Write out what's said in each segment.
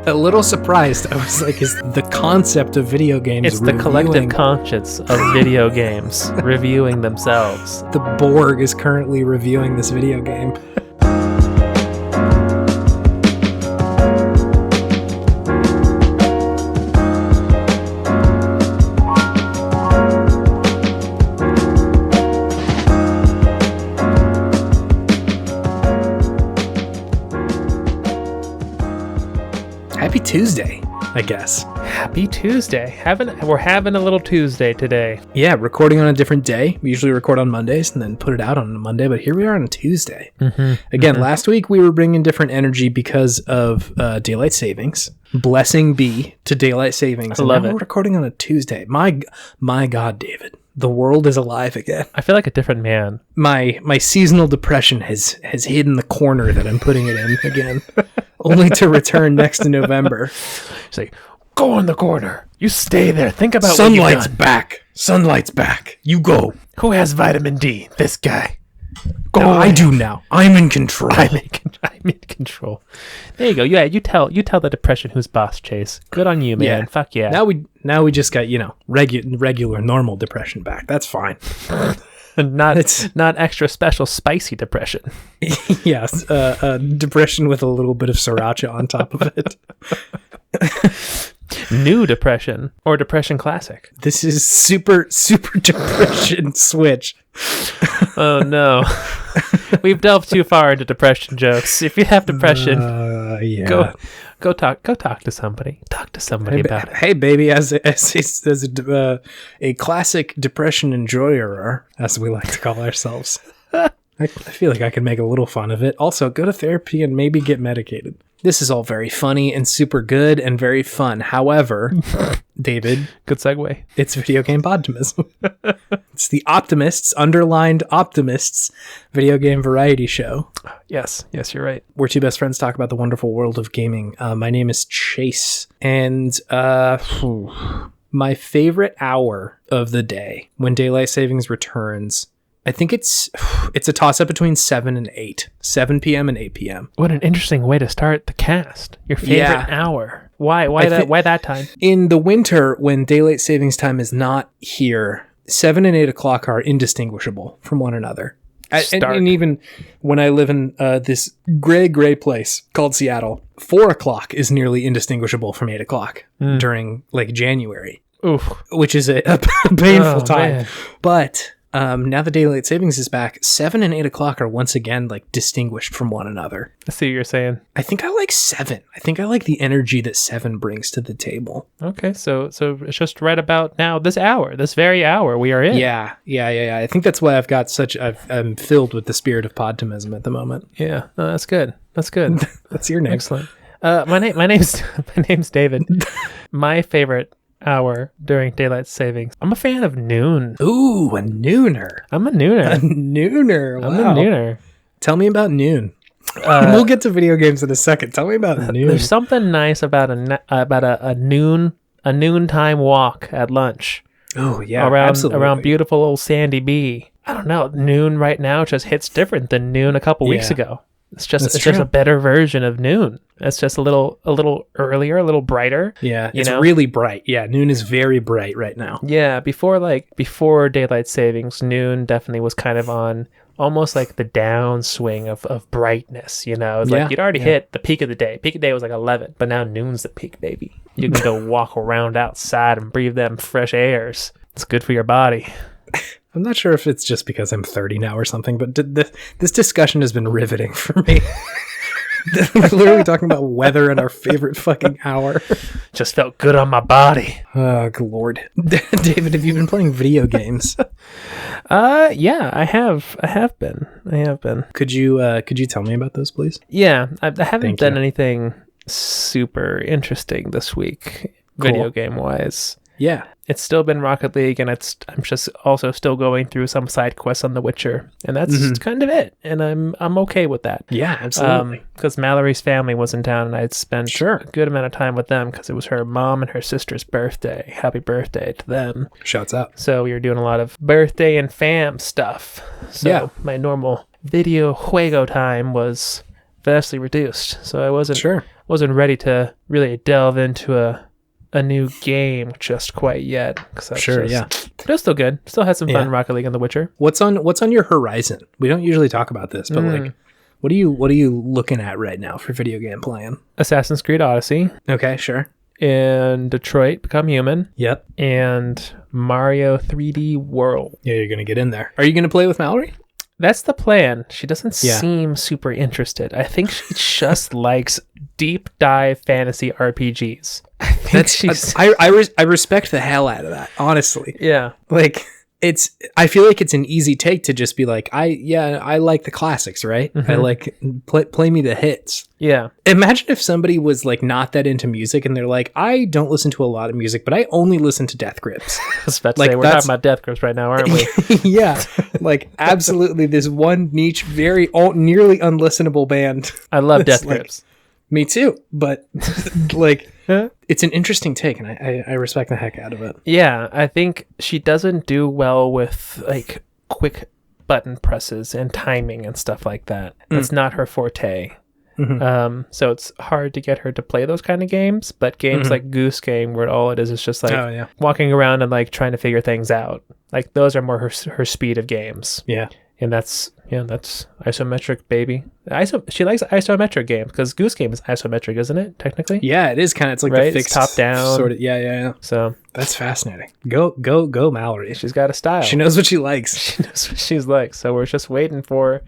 a little surprised. I was like, is the concept of video games It's the collective conscience of video games reviewing themselves. The Borg is currently reviewing this video game. Happy Tuesday, I guess. Happy Tuesday. We're having a little Tuesday today. Yeah, recording on a different day. We usually record on Mondays and then put it out on a Monday, but here we are on a Tuesday. Again, last week we were bringing different energy because of daylight savings. Blessing be to daylight savings. I love it. We're recording on a Tuesday. My God, David. The world is alive again. I feel like a different man. My seasonal depression has hidden the corner that I'm putting it in again, only to return next in November. It's like, go in the corner. You stay there. Think about Sunlight's what you've done. back. Sunlight's back. You go. Who has vitamin D? This guy. Go. No, I do now. I'm in control. I'm in control. There you go. Yeah, you tell the depression who's boss, Chase. Good on you, man. Yeah. Fuck yeah. Now we just got, regular normal depression back. That's fine. not extra special spicy depression. Yes, depression with a little bit of sriracha on top of it. New depression or depression classic. This is super depression switch. Oh no. We've delved too far into depression jokes. If you have depression, go talk to somebody. Talk to somebody about it. Hey baby, as a classic depression enjoyer, as we like to call ourselves. I feel like I can make a little fun of it. Also, go to therapy and maybe get medicated. This is all very funny and super good and very fun. However, David. Good segue. It's video game Podtimists. It's the Optimists, underlined Optimists, video game variety show. Yes, you're right. Where two best friends talk about the wonderful world of gaming. My name is Chase, and my favorite hour of the day when daylight savings returns, I think it's a toss-up between 7 and 8. 7 p.m. and 8 p.m. What an interesting way to start the cast. Your favorite hour. Why that time? In the winter, when daylight savings time is not here, 7 and 8 o'clock are indistinguishable from one another. And even when I live in this gray place called Seattle, 4 o'clock is nearly indistinguishable from 8 o'clock during January. Oof. Which is a painful time. Man. But now the daylight savings is back, 7 and 8 o'clock are once again distinguished from one another. I see what you're saying. I think I like 7. I think I like the energy that 7 brings to the table. Okay, so it's just right about now, this very hour we are in. Yeah. I think that's why I'm filled with the spirit of podtimism at the moment. Yeah, no, that's good. That's your name. Excellent. My name's David. My favorite hour during daylight savings. I'm a fan of noon. Ooh, a nooner. I'm a nooner. A nooner. Wow. I'm a nooner. Tell me about noon. We'll get to video games in a second. Tell me about noon. There's something nice about a noontime walk at lunch. Oh yeah, around beautiful old Sandy B. I don't know. Noon right now just hits different than noon a couple weeks ago. It's just a better version of noon. It's just a little earlier, a little brighter. Yeah, it's really bright. Yeah, noon is very bright right now. Yeah, before daylight savings, noon definitely was kind of on almost like the downswing of brightness. It's like you'd already hit the peak of the day. Peak of the day was 11, but now noon's the peak, baby. You can go walk around outside and breathe them fresh airs. It's good for your body. I'm not sure if it's just because I'm 30 now or something, but this discussion has been riveting for me. We're literally talking about weather and our favorite fucking hour. Just felt good on my body. Oh, good Lord. David, have you been playing video games? Yeah, I have been. Could you tell me about those, please? Yeah, I haven't done anything super interesting this week, video game wise. Yeah. It's still been Rocket League, and I'm just also still going through some side quests on The Witcher, and that's kind of it. And I'm okay with that. Yeah, absolutely. Because Mallory's family was in town, and I'd spent a good amount of time with them because it was her mom and her sister's birthday. Happy birthday to them! Shouts out. So we were doing a lot of birthday and fam stuff. So my normal video juego time was vastly reduced. So I wasn't wasn't ready to really delve into a new game just quite yet. Sure, yeah. But it was still good. Still had some fun in Rocket League and The Witcher. What's on your horizon? We don't usually talk about this, but like, what are you looking at right now for video game playing? Assassin's Creed Odyssey. Okay, sure. And Detroit Become Human. Yep. And Mario 3D World. Yeah, you're gonna get in there. Are you gonna play with Mallory? That's the plan. She doesn't seem super interested. I think she just likes deep dive fantasy RPGs. I respect the hell out of that, honestly. Yeah. Like, I feel like it's an easy take to just be like, I like the classics, right? I like play me the hits. Yeah. Imagine if somebody was like not that into music and they're like, I don't listen to a lot of music, but I only listen to Death Grips. I was about to say, we're talking about Death Grips right now, aren't we? Yeah. Like, absolutely this one niche, very nearly unlistenable band. I love Death Grips. Me too, but like, it's an interesting take, and I respect the heck out of it. Yeah, I think she doesn't do well with like quick button presses and timing and stuff like that. That's not her forte. So it's hard to get her to play those kind of games, but games like Goose Game, where all it is just like walking around and like trying to figure things out, like those are more her speed of games. Yeah. And that's isometric, baby. She likes isometric games because Goose Game is isometric, isn't it? Technically. Yeah, it is kind of. It's like right? the fixed top down sort of. Yeah. So that's fascinating. Go, Mallory. She's got a style. She knows what she likes. She knows what she's like. So we're just waiting for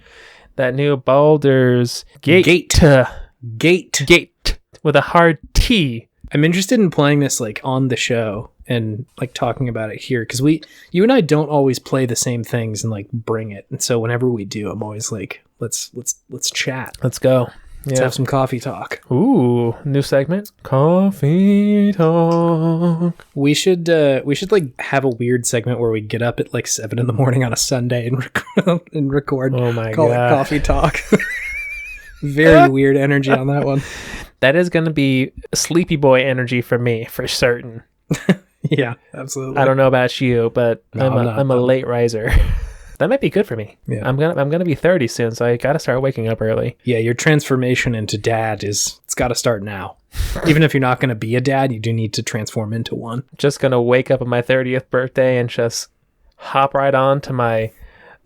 that new Baldur's Gate with a hard T. I'm interested in playing this like on the show and like talking about it here because you and I don't always play the same things and like bring it, and so whenever we do, I'm always like, let's chat. Let's go. Let's have some coffee talk. Ooh, new segment. Coffee talk. We should like have a weird segment where we get up at like 7 a.m. on a Sunday and record. Oh my Call God. it coffee talk. Very weird energy on that one. That is going to be sleepy boy energy for me, for certain. Yeah, absolutely. I don't know about you, but No, I'm a late riser. That might be good for me. Yeah. I'm gonna be 30 soon, so I gotta start waking up early. Yeah, your transformation into dad it's got to start now. Even if you're not going to be a dad, you do need to transform into one. Just gonna wake up on my 30th birthday and just hop right on to my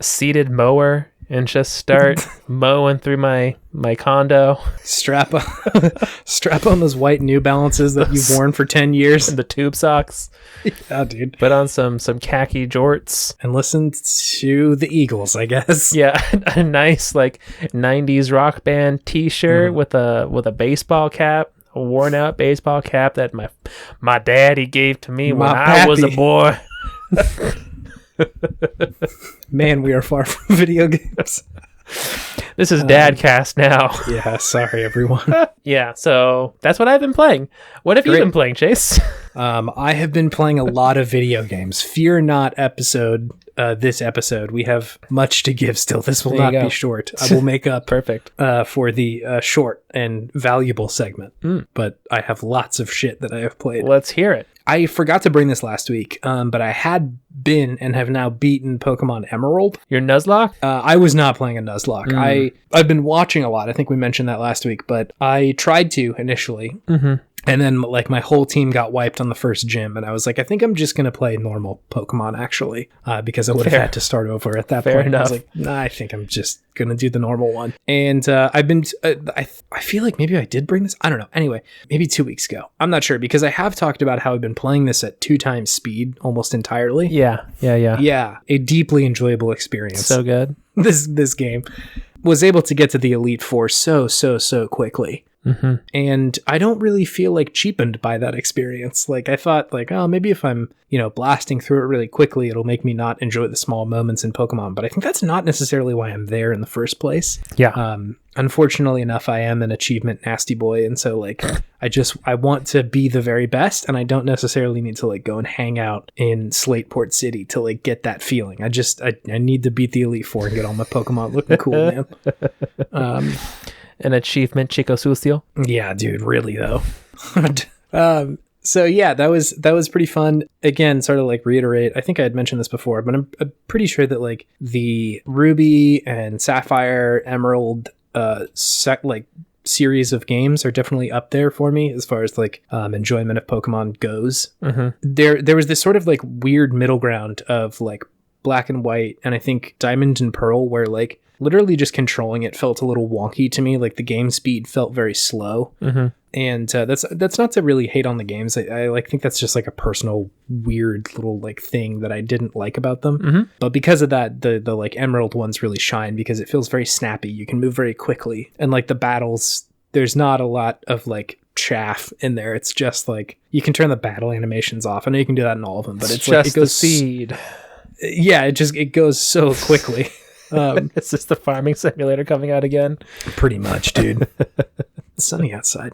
seated mower and just start mowing through my condo. Strap on those white New Balances that you've worn for 10 years. And the tube socks. Yeah, dude. Put on some khaki jorts. And listen to the Eagles, I guess. Yeah, a nice like 90s rock band t-shirt with a baseball cap. A worn out baseball cap that my daddy gave to me when I was a boy. Man, we are far from video games. This is Dadcast now. Yeah, sorry everyone. Yeah, so that's what I've been playing. What have you been playing, Chase? I have been playing a lot of video games. Fear not, this episode. We have much to give still. This will not be short. I will make up Perfect for the short and valuable segment. But I have lots of shit that I have played. Let's hear it. I forgot to bring this last week, but I had been and have now beaten Pokemon Emerald. Your Nuzlocke? I was not playing a Nuzlocke. I've been watching a lot. I think we mentioned that last week, but I tried to initially. And then like my whole team got wiped on the first gym, and I was like, I think I'm just going to play normal Pokemon actually, because I would have had to start over at that point. Enough. I was like, nah, I think I'm just going to do the normal one. And I've been, I feel like maybe I did bring this. I don't know. Anyway, maybe 2 weeks ago. I'm not sure because I have talked about how I've been playing this at 2 times speed almost entirely. Yeah. Yeah. A deeply enjoyable experience. So good. This game was able to get to the Elite Four so quickly. And I don't really feel like cheapened by that experience. Like I thought like, oh, maybe if I'm, blasting through it really quickly, it'll make me not enjoy the small moments in Pokemon. But I think that's not necessarily why I'm there in the first place. Yeah. Unfortunately enough, I am an achievement nasty boy. And so like, I want to be the very best. And I don't necessarily need to like go and hang out in Slateport City to like get that feeling. I need to beat the Elite Four and get all my Pokemon looking cool, man. An achievement, Chico Sucio. Yeah, dude, really though. So yeah, that was pretty fun. Again, sort of like reiterate, I think I had mentioned this before, but I'm pretty sure that like the Ruby and Sapphire, Emerald, series of games are definitely up there for me as far as like enjoyment of Pokemon goes. There was this sort of like weird middle ground of like Black and White and I think Diamond and Pearl where like literally just controlling it felt a little wonky to me. Like the game speed felt very slow. And that's not to really hate on the games. I like think that's just like a personal weird little like thing that I didn't like about them. But because of that, the like Emerald ones really shine because it feels very snappy. You can move very quickly. And like the battles, there's not a lot of like chaff in there. It's just like you can turn the battle animations off. I know you can do that in all of them, but it's just like it goes the seed. Yeah, it goes so quickly. Is this the farming simulator coming out again? Pretty much, dude. It's sunny outside.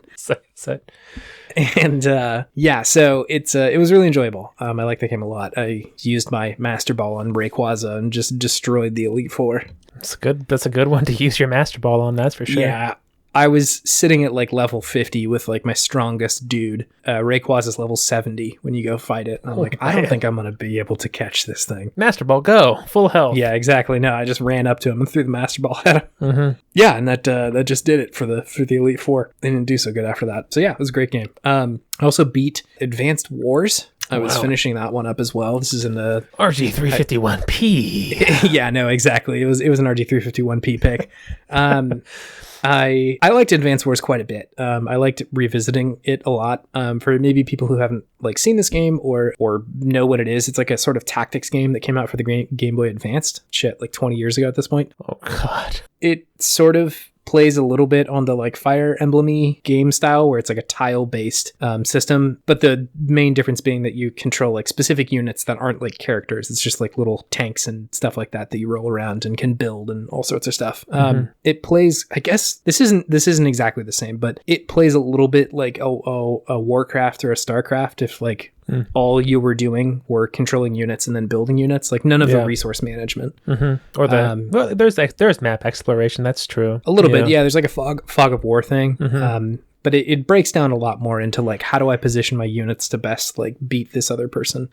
And so it was really enjoyable. I like the game a lot. I used my Master Ball on Rayquaza and just destroyed the Elite Four. That's a good one to use your Master Ball on, that's for sure. Yeah. I was sitting at like level 50 with like my strongest dude. Rayquaza's level 70 when you go fight it. And I'm like, I don't think I'm going to be able to catch this thing. Master Ball, go. Full health. Yeah, exactly. No, I just ran up to him and threw the Master Ball at him. Yeah, and that just did it for the Elite Four. They didn't do so good after that. So yeah, it was a great game. I also beat Advanced Wars. I was finishing that one up as well. This is in the RG351P. Yeah, no, exactly. It was an RG351P pick. I liked Advance Wars quite a bit. I liked revisiting it a lot. For maybe people who haven't like seen this game or know what it is, it's like a sort of tactics game that came out for the Game Boy Advanced. Shit, like 20 years ago at this point. Oh God. It sort of plays a little bit on the like Fire Emblem-y game style where it's like a tile-based system, but the main difference being that you control like specific units that aren't like characters. It's just like little tanks and stuff like that you roll around and can build and all sorts of stuff. It plays, I guess this isn't exactly the same, but it plays a little bit like a Warcraft or a Starcraft if like all you were doing were controlling units and then building units, like none of the resource management. Or there's map exploration. That's true. A little bit, yeah. There's like a fog of war thing. But it breaks down a lot more into like how do I position my units to best like beat this other person.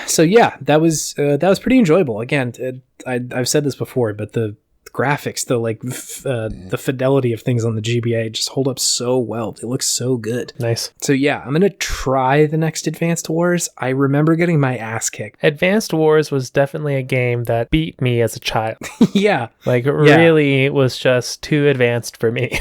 So yeah, that was pretty enjoyable. Again, I've said this before, but the graphics, the fidelity of things on the GBA just hold up so well. They look so good. Nice. So yeah, I'm gonna try the next Advanced Wars. I remember getting my ass kicked. Advanced Wars was definitely a game that beat me as a child. Yeah. Really, it was just too advanced for me.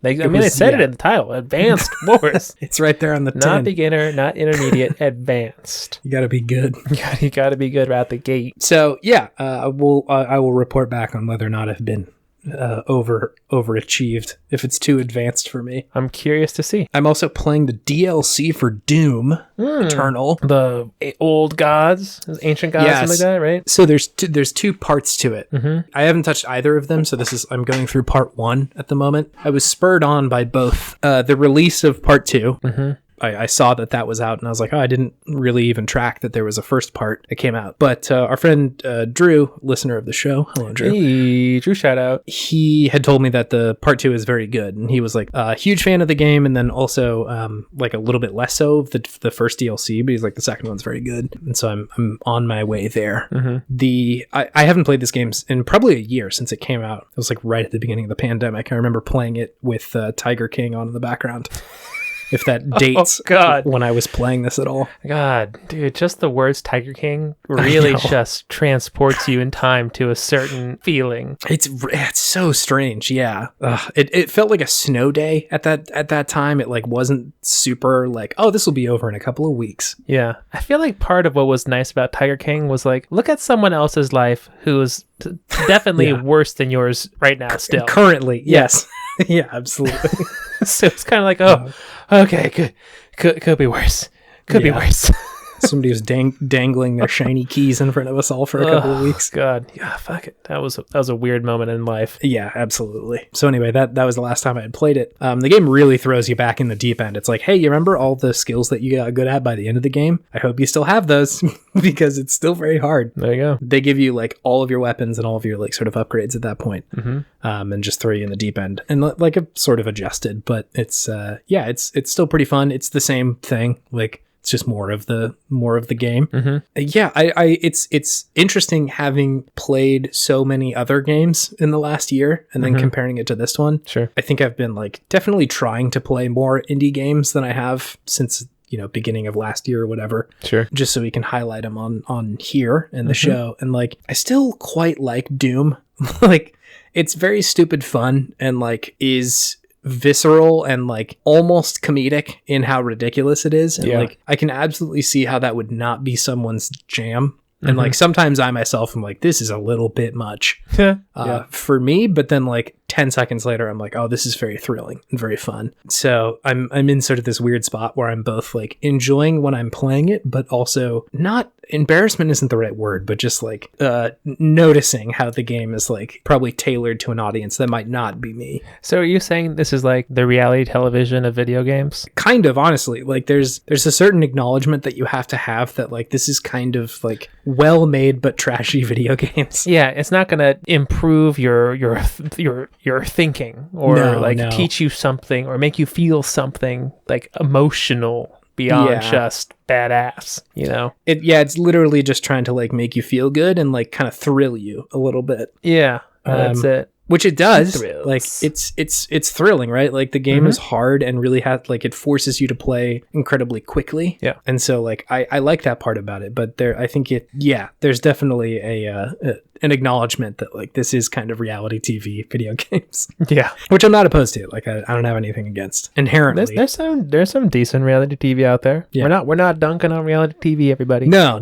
It said it in the title, Advanced Wars. It's right there on the tin. Not beginner, not intermediate, advanced. You gotta be good. You gotta be good out the gate. So yeah, I will report back on whether or not I've been overachieved, if it's too advanced for me. I'm curious to see. I'm also playing the DLC for Doom Eternal. The old gods, ancient gods, something like that, right? So there's two parts to it. I haven't touched either of them, so I'm going through part 1 at the moment. I was spurred on by both the release of part 2. I saw that was out and I was like, I didn't really even track that there was a first part that came out. But our friend Drew, listener of the show, hello Drew. Hey, Drew, shout out. He had told me that the part 2 is very good, and he was like a huge fan of the game, and then also like a little bit less so of the first DLC, but he's like the second one's very good, and so I'm on my way there. I haven't played this game in probably a year since it came out. It was like right at the beginning of the pandemic. I remember playing it with Tiger King on in the background. If that dates when I was playing this at all. God, dude, just the words Tiger King really just transports you in time to a certain feeling. It's so strange, yeah. It felt like a snow day at that time. It like wasn't super like, oh, this will be over in a couple of weeks. Yeah, I feel like part of what was nice about Tiger King was like, look at someone else's life who is definitely worse than yours right now still. Currently, yes. Yeah, absolutely. So it's kind of like, oh, okay, could be worse. Could be worse. Somebody was dangling their shiny keys in front of us all for a couple of weeks. God, yeah, fuck it. That was a weird moment in life. Yeah, absolutely. So anyway, that was the last time I had played it. The game really throws you back in the deep end. It's like, hey, you remember all the skills that you got good at by the end of the game? I hope you still have those because it's still very hard. There you go. They give you like all of your weapons and all of your like sort of upgrades at that point, and just throw you in the deep end. And like a sort of adjusted, but it's it's still pretty fun. It's the same thing, like It's just more of the game. Mm-hmm. Yeah, it's interesting having played so many other games in the last year and then comparing it to this one. Sure. I think I've been like definitely trying to play more indie games than I have since beginning of last year or whatever. Sure. Just so we can highlight them on here in the show. And like, I still quite like Doom. Like, it's very stupid fun and like is visceral and like almost comedic in how ridiculous it is. And like, I can absolutely see how that would not be someone's jam. And like, sometimes I myself am like, this is a little bit much for me. But then like 10 seconds later, I'm like, oh, this is very thrilling and very fun. So I'm in sort of this weird spot where I'm both like enjoying when I'm playing it, but also not embarrassment isn't the right word, but just like noticing how the game is like probably tailored to an audience that might not be me. So are you saying this is like the reality television of video games? Kind of, honestly. Like there's a certain acknowledgement that you have to have that like this is kind of like well-made but trashy video games. Yeah, it's not going to improve your thinking or teach you something or make you feel something like emotional beyond just badass, It's literally just trying to like make you feel good and like kind of thrill you a little bit. Yeah, that's it. Which it does. Like it's thrilling, right? Like the game is hard and really it forces you to play incredibly quickly. Yeah. And so like I like that part about it, but there's definitely an acknowledgement that like this is kind of reality TV video games. Yeah. Which I'm not opposed to. Like I don't have anything against inherently. There's some decent reality TV out there. Yeah. We're not dunking on reality TV, everybody. No.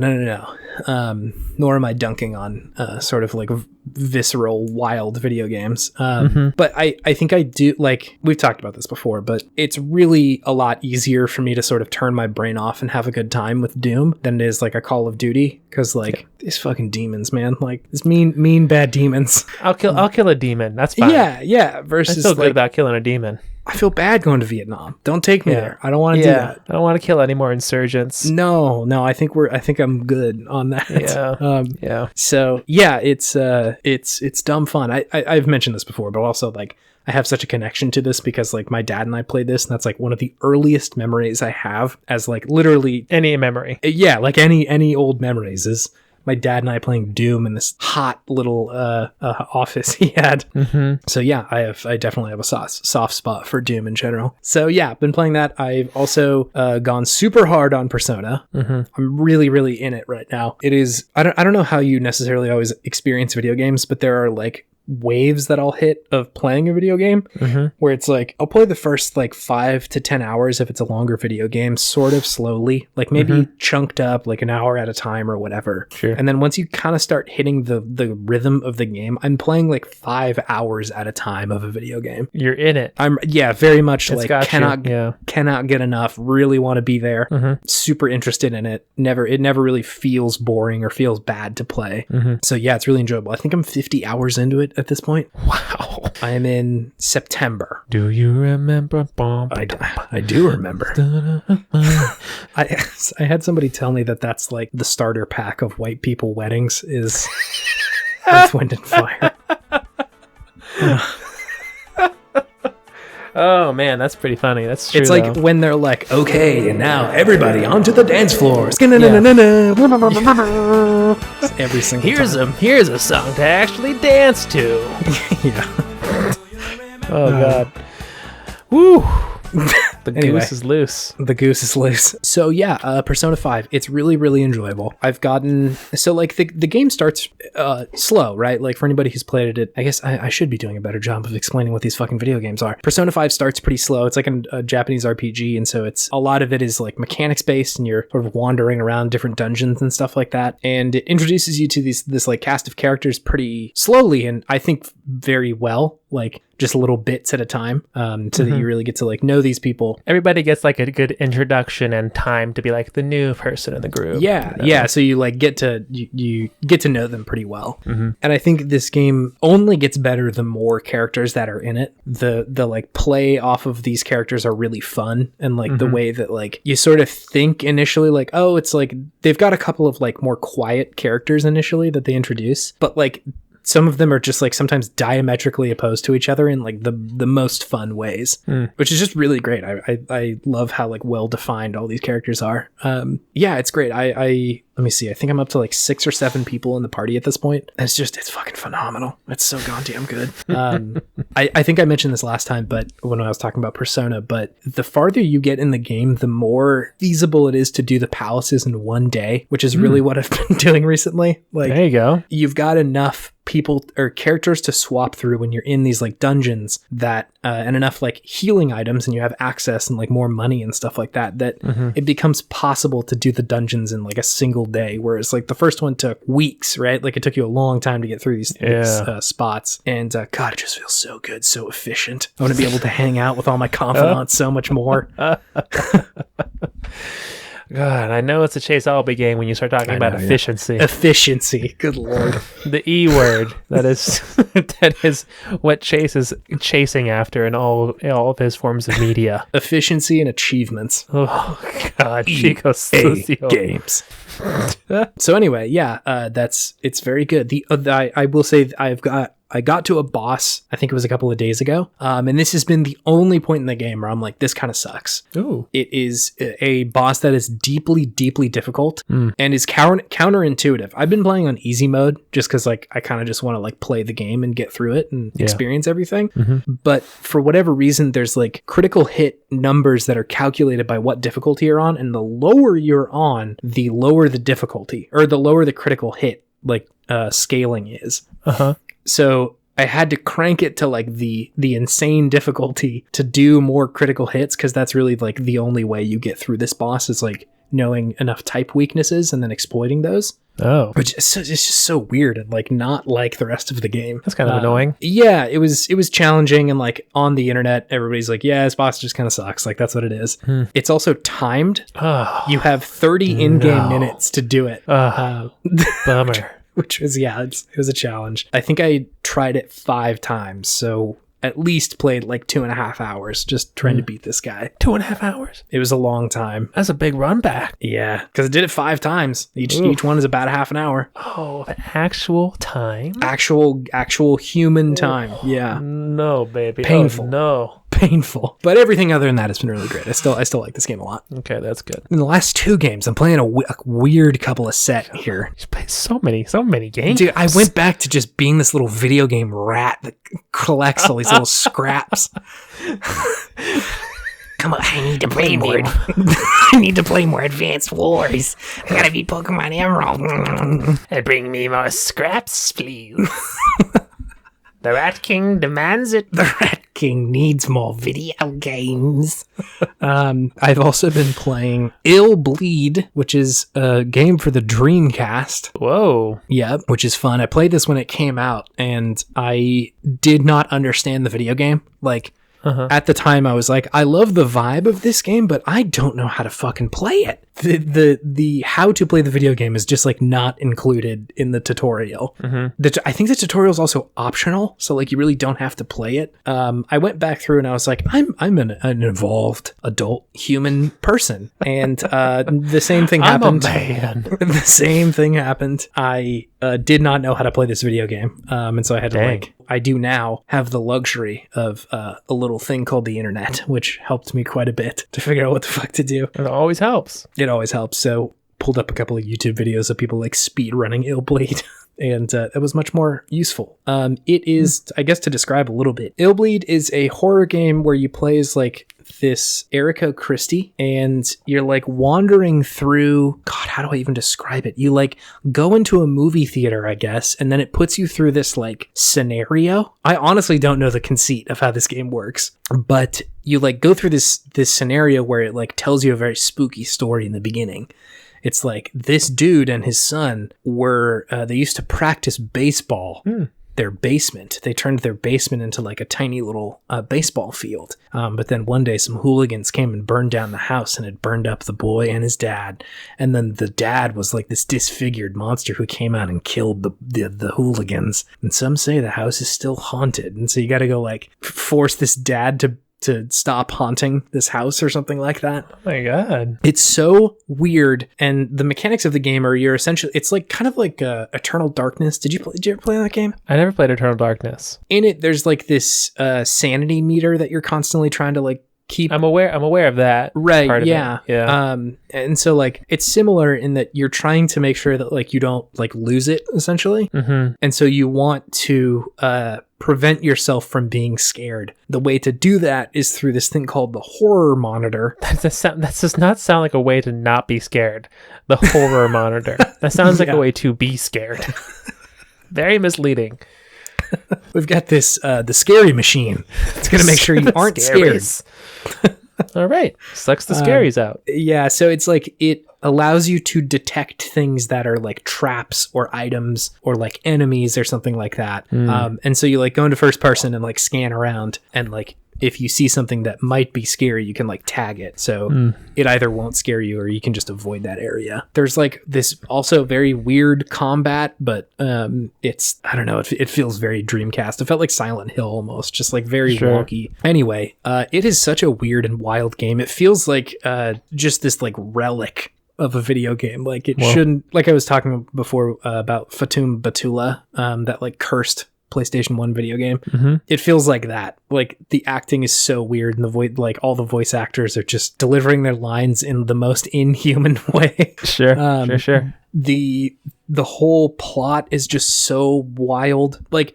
Nor am I dunking on sort of like visceral, wild video games. But I think I do, like, we've talked about this before, but it's really a lot easier for me to sort of turn my brain off and have a good time with Doom than it is like a Call of Duty. Because like these fucking demons, man, like these mean bad demons. I'll kill a demon. That's fine. Yeah. Versus I feel good about killing a demon. I feel bad going to Vietnam. Don't take me there. I don't want to do that. I don't want to kill any more insurgents. No. I think I'm good on that. Yeah. So yeah, it's dumb fun. I've mentioned this before, but also like I have such a connection to this because like my dad and I played this, and that's like one of the earliest memories I have as like literally any memory. Yeah, like any old memories is my dad and I playing Doom in this hot little office he had. So yeah, I definitely have a soft spot for Doom in general. So yeah, been playing that. I've also gone super hard on Persona. I'm really, really in it right now. It is, I don't know how you necessarily always experience video games, but there are like waves that I'll hit of playing a video game where it's like I'll play the first like 5 to 10 hours if it's a longer video game sort of slowly, like maybe chunked up like an hour at a time or whatever. Sure. And then once you kind of start hitting the rhythm of the game, I'm playing like 5 hours at a time of a video game. You're in it. I'm very much like cannot get enough, really want to be there, super interested in it. It never really feels boring or feels bad to play. So yeah, it's really enjoyable. I think I'm 50 hours into it at this point. Wow. I am in September. Do you remember? I do remember. I had somebody tell me that that's like the starter pack of white people weddings is Earth, Wind, and Fire. Oh man, that's pretty funny. That's true. It's like when they're like, okay, and now everybody onto the dance floor. Every single time. Here's a song to actually dance to. Yeah. Oh god. Woo. The goose is loose. The goose is loose. So yeah, Persona 5, it's really, really enjoyable. I've gotten, so like the game starts slow, right? Like for anybody who's played it, I guess I should be doing a better job of explaining what these fucking video games are. Persona 5 starts pretty slow. It's like a Japanese RPG, and so it's a lot of it is like mechanics based, and you're sort of wandering around different dungeons and stuff like that. And it introduces you to this like cast of characters pretty slowly, and I think very well, like just little bits at a time, so that you really get to like know these people. Everybody gets like a good introduction and time to be like the new person in the group. Yeah. So you like get to you get to know them pretty well. And I think this game only gets better the more characters that are in it. The like play off of these characters are really fun, and like the way that like you sort of think initially like, oh, it's like they've got a couple of like more quiet characters initially that they introduce, but like some of them are just like sometimes diametrically opposed to each other in like the most fun ways, which is just really great. I love how like well defined all these characters are. Yeah, it's great. I let me see. I think I'm up to like 6 or 7 people in the party at this point. It's fucking phenomenal. It's so goddamn good. I think I mentioned this last time, but when I was talking about Persona, but the farther you get in the game, the more feasible it is to do the palaces in one day, which is really what I've been doing recently. Like, there you go. You've got enough people or characters to swap through when you're in these like dungeons that and enough like healing items, and you have access and like more money and stuff like that it becomes possible to do the dungeons in like a single day, whereas like the first one took weeks, right? Like it took you a long time to get through these spots, and God, it just feels so good, so efficient. I want to be able to hang out with all my confidants so much more. God, I know it's a Chase Albee game when you start talking about efficiency. Yeah. Efficiency, good lord. The E word. That is what Chase is chasing after in all of his forms of media. Efficiency and achievements. Oh God, Chico Sucio games. So anyway, yeah, it's very good. I will say I got to a boss, I think it was a couple of days ago, and this has been the only point in the game where I'm like, this kind of sucks. Ooh. It is a boss that is deeply, deeply difficult and is counterintuitive. I've been playing on easy mode just because like I kind of just want to like play the game and get through it and experience everything. But for whatever reason, there's like critical hit numbers that are calculated by what difficulty you're on, and the lower you're on, the lower the difficulty, or the lower the critical hit like scaling is. So I had to crank it to like the insane difficulty to do more critical hits, because that's really like the only way you get through this boss is like knowing enough type weaknesses and then exploiting those. Oh, which is it's just so weird and like not like the rest of the game. That's kind of annoying. Yeah, it was challenging, and like on the internet, everybody's like, "Yeah, this boss just kind of sucks." Like that's what it is. It's also timed. You have 30 in-game minutes to do it. Bummer. Which was, it was a challenge. I think I tried it 5 times, so at least played like 2.5 hours just trying to beat this guy. 2.5 hours? It was a long time. That's a big run back. Yeah, because I did it 5 times. Each one is about a half an hour. Oh, actual time? Actual human time. Yeah. No, baby. Painful. Oh, no. Painful. But everything other than that has been really great. I still like this game a lot. Okay, that's good. In the last 2 games, I'm playing a weird couple of set here. You played so many games. Dude, I went back to just being this little video game rat that collects all these little scraps. Come on, I need to play more. I need to play more Advanced Wars. I gotta beat Pokemon Emerald. And bring me more scraps, please. The Rat King demands it. The Rat King needs more video games. I've also been playing Illbleed, which is a game for the Dreamcast. Whoa. Yeah, which is fun. I played this when it came out, and I did not understand the video game. Like, at the time, I was like, I love the vibe of this game, but I don't know how to fucking play it. The how to play the video game is just like not included in the tutorial. I think the tutorial is also optional, so like you really don't have to play it. I went back through and I was like, I'm an evolved adult human person, and the same thing happened. I'm a man. The same thing happened. I did not know how to play this video game, and so I had to I do now have the luxury of a little thing called the internet, which helped me quite a bit to figure out what the fuck to do. It always helps. It always helps. So pulled up a couple of YouTube videos of people like speed running Illbleed, and it was much more useful. It is, I guess, to describe a little bit, Illbleed is a horror game where you play as like this Erica Christie, and you're like wandering through, God, how do I even describe it? You like go into a movie theater, I guess, and then it puts you through this like scenario. I honestly don't know the conceit of how this game works, but you like go through this scenario where it like tells you a very spooky story in the beginning. It's like this dude and his son were, they used to practice baseball. Their basement. They turned their basement into like a tiny little baseball field. But then one day some hooligans came and burned down the house, and it burned up the boy and his dad. And then the dad was like this disfigured monster who came out and killed the hooligans. And some say the house is still haunted. And so you got to go like force this dad to to stop haunting this house or something like that. Oh my god. It's so weird, and the mechanics of the game are you're essentially, it's like kind of like Eternal Darkness. Did you ever play that game? I never played Eternal Darkness. In it, there's like this sanity meter that you're constantly trying to like keep. I'm aware of that. Right. Part of yeah. It. Yeah. And so like it's similar in that you're trying to make sure that like you don't like lose it essentially. Mm-hmm. And so you want to prevent yourself from being scared. The way to do that is through this thing called the horror monitor. That does not sound like a way to not be scared. The horror monitor. That sounds like a way to be scared. Very misleading. We've got this the scary machine. It's going to make sure you aren't scared. All right. Sucks the scaries out. Yeah, so it's like it allows you to detect things that are like traps or items or like enemies or something like that. And so you like go into first person and like scan around, and like if you see something that might be scary, you can like tag it. So it either won't scare you or you can just avoid that area. There's like this also very weird combat, but it's, I don't know, it feels very Dreamcast. It felt like Silent Hill almost, just like very wonky. Anyway, it is such a weird and wild game. It feels like just this like relic of a video game. Like it shouldn't, like I was talking before about Fatum Batula, that like cursed PlayStation 1 video game. It feels like that. Like the acting is so weird, and the voice, like all the voice actors are just delivering their lines in the most inhuman way. Sure. The whole plot is just so wild. Like,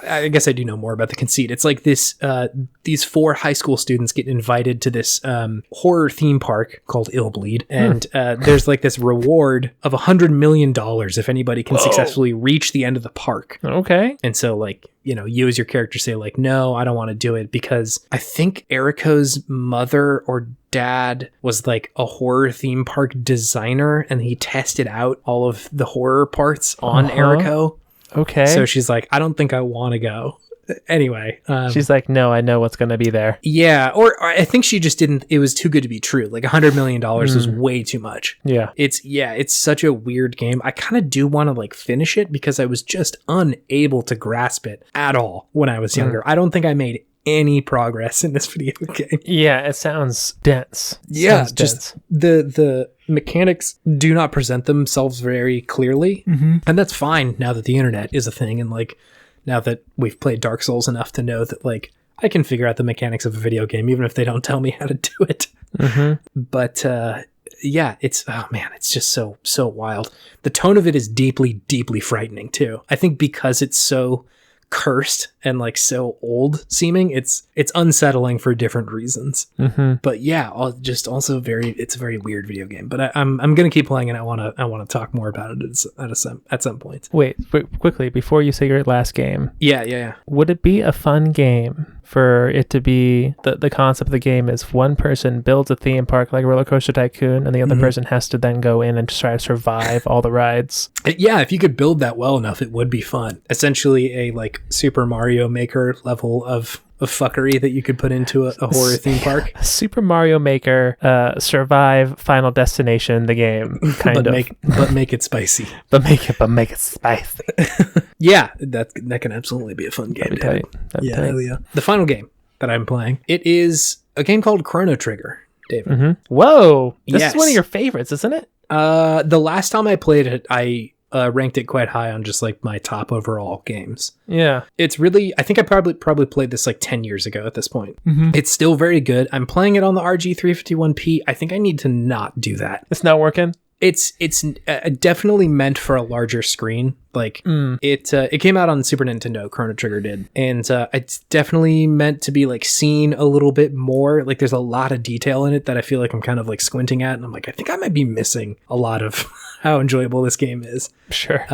I guess I do know more about the conceit. It's like this, these 4 high school students get invited to this horror theme park called Illbleed. And there's like this reward of $100 million if anybody can successfully reach the end of the park. Okay. And so like, you know, you as your character say like, no, I don't want to do it, because I think Eriko's mother or dad was like a horror theme park designer, and he tested out all of the horror parts on Eriko. Okay. So she's like, I don't think I want to go. Anyway. She's like, no, I know what's going to be there. Yeah. Or I think she just didn't, it was too good to be true. Like $100 million was way too much. Yeah. It's such a weird game. I kind of do want to like finish it, because I was just unable to grasp it at all when I was younger. I don't think I made any progress in this video game. Yeah, it sounds dense. Just the mechanics do not present themselves very clearly, and that's fine now that the internet is a thing, and like now that we've played Dark Souls enough to know that like I can figure out the mechanics of a video game even if they don't tell me how to do it. But yeah, it's, oh man, it's just so wild. The tone of it is deeply frightening too. I think because it's so cursed and like so old seeming, it's unsettling for different reasons. But yeah, it's a very weird video game. But I'm gonna keep playing, and I want to talk more about it at some point. Wait, quickly before you say your last game. Yeah. Would it be a fun game for it to be the concept of the game is one person builds a theme park like Roller Coaster Tycoon, and the other person has to then go in and try to survive all the rides? Yeah, if you could build that well enough, it would be fun. Essentially a like Super Mario Maker level of fuckery that you could put into a horror theme park. Super Mario Maker, survive Final Destination, the game, but make it spicy. but make it spicy. Yeah, that can absolutely be a fun game. That'd be Yeah. The final game that I'm playing, it is a game called Chrono Trigger, David. Whoa, this is one of your favorites, isn't it? The last time I played it, I ranked it quite high on just like my top overall games. Yeah. It's really, I think I probably played this like 10 years ago at this point. It's still very good. I'm playing it on the RG351P. I think I need to not do that. It's not working? It's definitely meant for a larger screen. Like it came out on Super Nintendo, Chrono Trigger did, and it's definitely meant to be like seen a little bit more. Like there's a lot of detail in it that I feel like I'm kind of like squinting at, and I'm like, I think I might be missing a lot of how enjoyable this game is. Sure.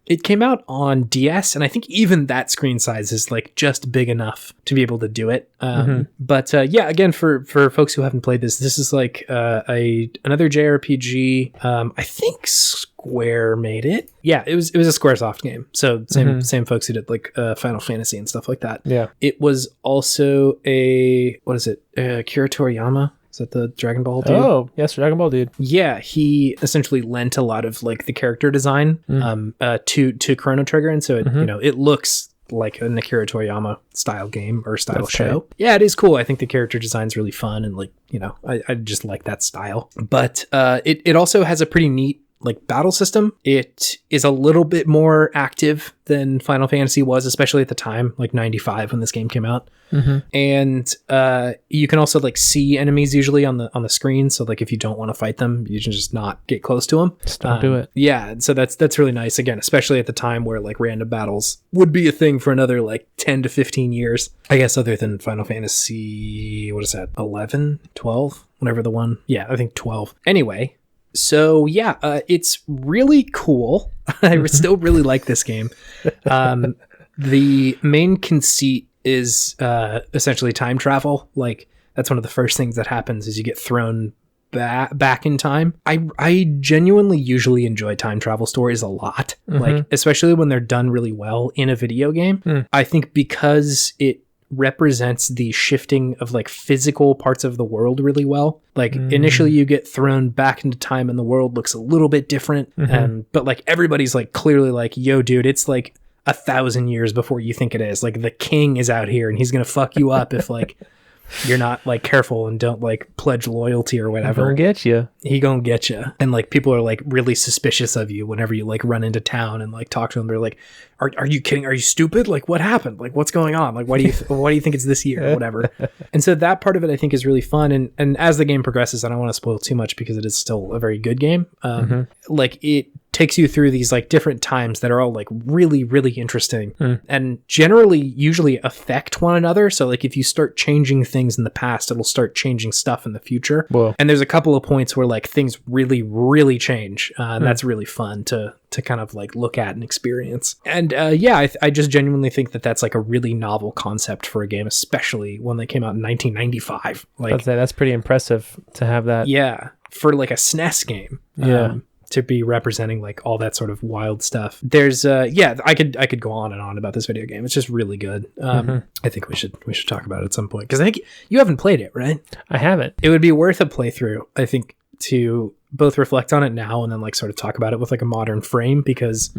It came out on DS, and I think even that screen size is like just big enough to be able to do it. But yeah, again, for folks who haven't played this is like another JRPG. I think Square made it. Yeah, it was a Squaresoft game. So same folks who did like Final Fantasy and stuff like that. Yeah. It was also Kira Toriyama. Is that the Dragon Ball dude? Oh, yes, Dragon Ball dude. Yeah, he essentially lent a lot of like the character design to Chrono Trigger, and so it, it looks like an Akira Toriyama style game or style show. Great. Yeah, it is cool. I think the character design's really fun, and like, you know, I just like that style. But it also has a pretty neat like battle system. It is a little bit more active than Final Fantasy was, especially at the time, like 95 when this game came out. And you can also like see enemies usually on the screen. So like if you don't want to fight them, you can just not get close to them. Just don't do it. Yeah, so that's really nice. Again, especially at the time where like random battles would be a thing for another like 10 to 15 years. I guess other than Final Fantasy, what is that? 11, 12, whatever the one. Yeah, I think 12. Anyway, so yeah, it's really cool. I still really like this game. The main conceit is essentially time travel. Like that's one of the first things that happens is you get thrown back in time. I genuinely usually enjoy time travel stories a lot, like especially when they're done really well in a video game. I think because it represents the shifting of like physical parts of the world really well. Like initially you get thrown back into time and the world looks a little bit different, but like everybody's like clearly like, yo dude, it's like 1,000 years before you think it is. Like the king is out here and he's gonna fuck you up if like you're not like careful and don't like pledge loyalty or whatever. He gonna get you. And like people are like really suspicious of you whenever you like run into town and like talk to them. They're like, are you kidding? Are you stupid? Like what happened? Like what's going on? Like why do you think it's this year or whatever? And so that part of it I think is really fun. And as the game progresses, I don't want to spoil too much because it is still a very good game. Like it takes you through these like different times that are all like really, really interesting and generally usually affect one another. So like if you start changing things in the past, it'll start changing stuff in the future. Whoa. And there's a couple of points where like things really, really change. And that's really fun to kind of like look at and experience. And I just genuinely think that that's like a really novel concept for a game, especially when they came out in 1995. Like that's pretty impressive to have that. Yeah. For like a SNES game. Yeah. To be representing like all that sort of wild stuff. There's I could go on and on about this video game. It's just really good. I think we should talk about it at some point because I think you haven't played it, right? I haven't. It would be worth a playthrough, I think, to both reflect on it now and then like sort of talk about it with like a modern frame because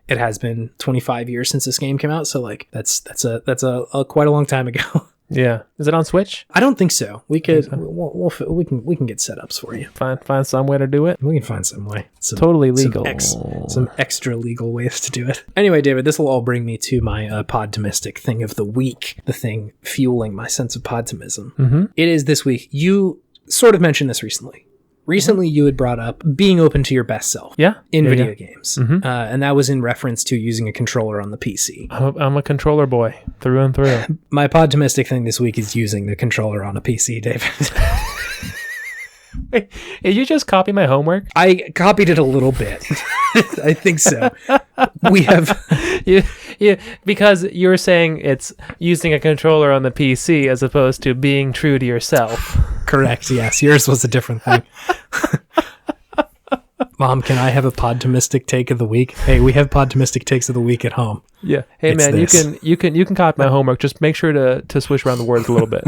it has been 25 years since this game came out. So like that's a quite a long time ago. Yeah. Is it on Switch? I don't think so. We could we can get setups for you. Find some way to do it. We can find some way. Totally legal. Some extra legal ways to do it. Anyway, David, this will all bring me to my Podtimistic thing of the week. The thing fueling my sense of podtimism. It is this week. You sort of mentioned this recently. Recently, you had brought up being open to your best self in video games. And that was in reference to using a controller on the PC. I'm a controller boy through and through. My Podtimistic thing this week is using the controller on a PC, David. Wait, did you just copy my homework? I copied it a little bit. I think so. We have... because you were saying it's using a controller on the PC as opposed to being true to yourself. Correct, yes. Yours was a different thing. Mom, can I have a Podtimistic take of the week? Hey, we have Podtimistic takes of the week at home. Yeah. Hey, it's man, this. you can copy my homework. Just make sure to switch around the words a little bit.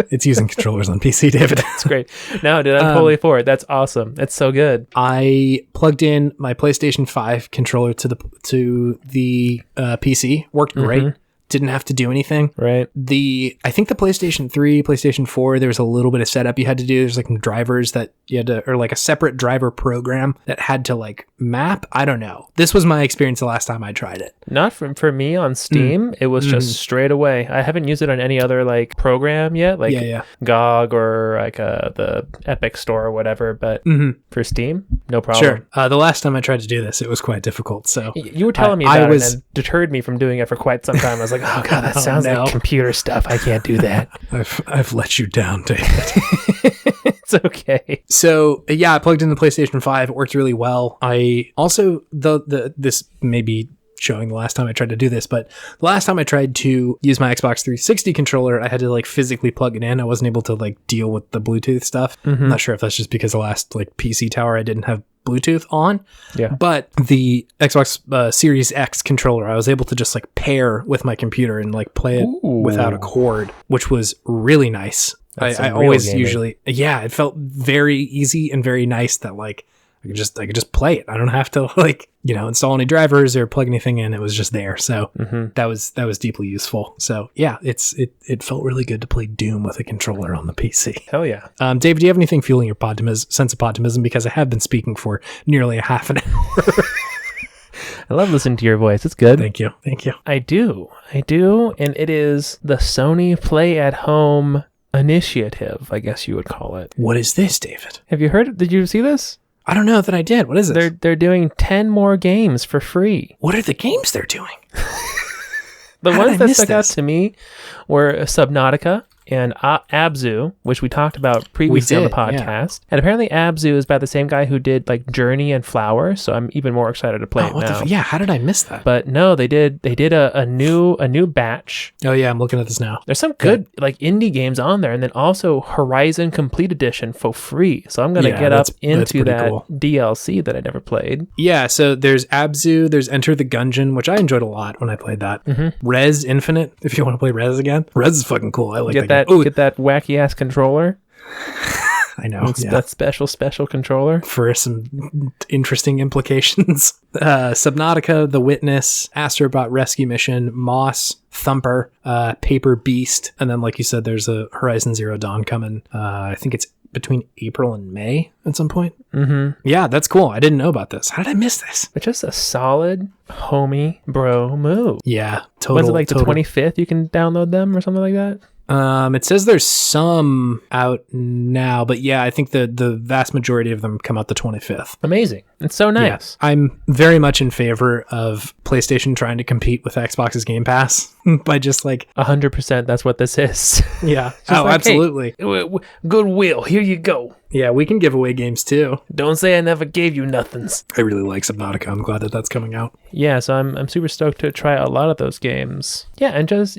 It's using controllers on PC, David. That's great. No, dude, I'm totally for it. That's awesome. It's so good. I plugged in my PlayStation 5 controller to the PC. Worked great. Didn't have to do anything. Right. I think the PlayStation 3, PlayStation 4, there was a little bit of setup you had to do. There's like drivers that you had to, or like a separate driver program that had to like map. I don't know. This was my experience the last time I tried it. Not for me on Steam. It was just straight away. I haven't used it on any other like program yet, like GOG or like the Epic Store or whatever. But for Steam, no problem. Sure. The last time I tried to do this, it was quite difficult. So you were telling me about it and deterred me from doing it for quite some time. I was like, oh god, that sounds like computer stuff. I can't do that. I've let you down, David. It's okay. So yeah, I plugged in the PlayStation 5. It worked really well. I also this may be showing the last time I tried to do this, but the last time I tried to use my Xbox 360 controller, I had to like physically plug it in. I wasn't able to like deal with the Bluetooth stuff. I'm not sure if that's just because the last like PC tower I didn't have Bluetooth on. Yeah. But the Xbox Series X controller, I was able to just like pair with my computer and like play it without a cord, which was really nice. I always usually, it felt very easy and very nice that like I could just play it. I don't have to like, install any drivers or plug anything in. It was just there. So that was deeply useful. So yeah, it felt really good to play Doom with a controller on the PC. Hell yeah. Dave, do you have anything fueling your sense of Podtimism? Because I have been speaking for nearly a half an hour. I love listening to your voice. It's good. Thank you. I do. And it is the Sony Play at Home initiative, I guess you would call it. What is this, David? Have you heard? Did you see this? I don't know that I did. What is it? They're doing 10 more games for free. What are the games they're doing? The ones that stuck out to me were Subnautica and Abzu, which we talked about previously on the podcast. Yeah. And apparently Abzu is by the same guy who did like Journey and Flower, so I'm even more excited to play it now. Yeah, how did I miss that? But no, they did a new batch. Oh yeah, I'm looking at this now. There's some good like indie games on there, and then also Horizon Complete Edition for free. So I'm gonna get up into that DLC that I never played. Yeah, so there's Abzu, there's Enter the Gungeon, which I enjoyed a lot when I played that. Res Infinite, if you want to play Res again. Res is fucking cool. I like that. Get that wacky ass controller. I know. That special controller for some interesting implications. Subnautica, The Witness, Astrobot Rescue Mission, Moss, Thumper, Paper Beast, and then like you said, there's a Horizon Zero Dawn coming. I think it's between April and May at some point. Yeah, that's cool. I didn't know about this. How did I miss this? It's just a solid homie bro move. Yeah, total. Was it like the 25th you can download them or something like that? It says there's some out now, but yeah, I think the vast majority of them come out the 25th. Amazing. It's so nice. Yeah, I'm very much in favor of PlayStation trying to compete with Xbox's Game Pass by just like 100%. That's what this is. Yeah. Oh, like, absolutely. Hey, goodwill. Here you go. Yeah, we can give away games too. Don't say I never gave you nothings. I really like Subnautica. I'm glad that that's coming out. Yeah, so I'm super stoked to try a lot of those games. Yeah, and just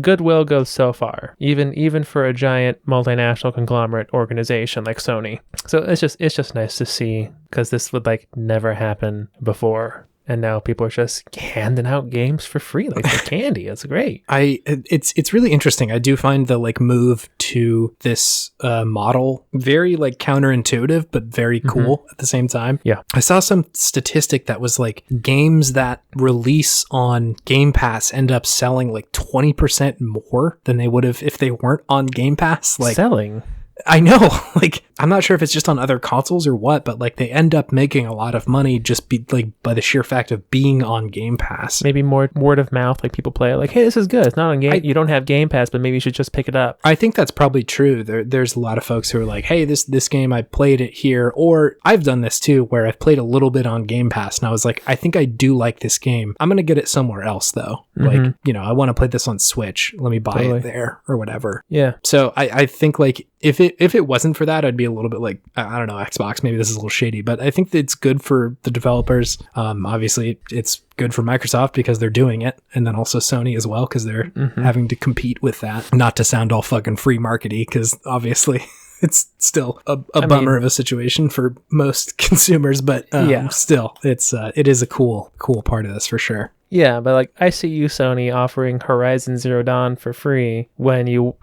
goodwill goes so far, even for a giant multinational conglomerate organization like Sony. So it's just nice to see, because this would like never happen before. And now people are just handing out games for free, like for candy. It's great. It's really interesting. I do find the like move to this model very like counterintuitive, but very cool at the same time. Yeah. I saw some statistic that was like games that release on Game Pass end up selling like 20% more than they would have if they weren't on Game Pass. Like selling. I know, like, I'm not sure if it's just on other consoles or what, but like they end up making a lot of money just by the sheer fact of being on Game Pass. Maybe more word of mouth, like people play it like, hey, this is good. It's not on Game. You don't have Game Pass, but maybe you should just pick it up. I think that's probably true. There's a lot of folks who are like, hey, this game, I played it here, or I've done this too, where I've played a little bit on Game Pass, and I was like, I think I do like this game. I'm gonna get it somewhere else though. Like, I want to play this on Switch. Let me buy it there or whatever. Yeah. So I think like if it wasn't for that, I'd be a little bit like, I don't know, Xbox, maybe this is a little shady, but I think that it's good for the developers. Obviously it's good for Microsoft because they're doing it, and then also Sony as well because they're having to compete with that. Not to sound all fucking free markety, because obviously it's still a bummer of a situation for most consumers, but still it is a cool part of this for sure. Yeah, but like I see you, Sony, offering Horizon Zero Dawn for free when you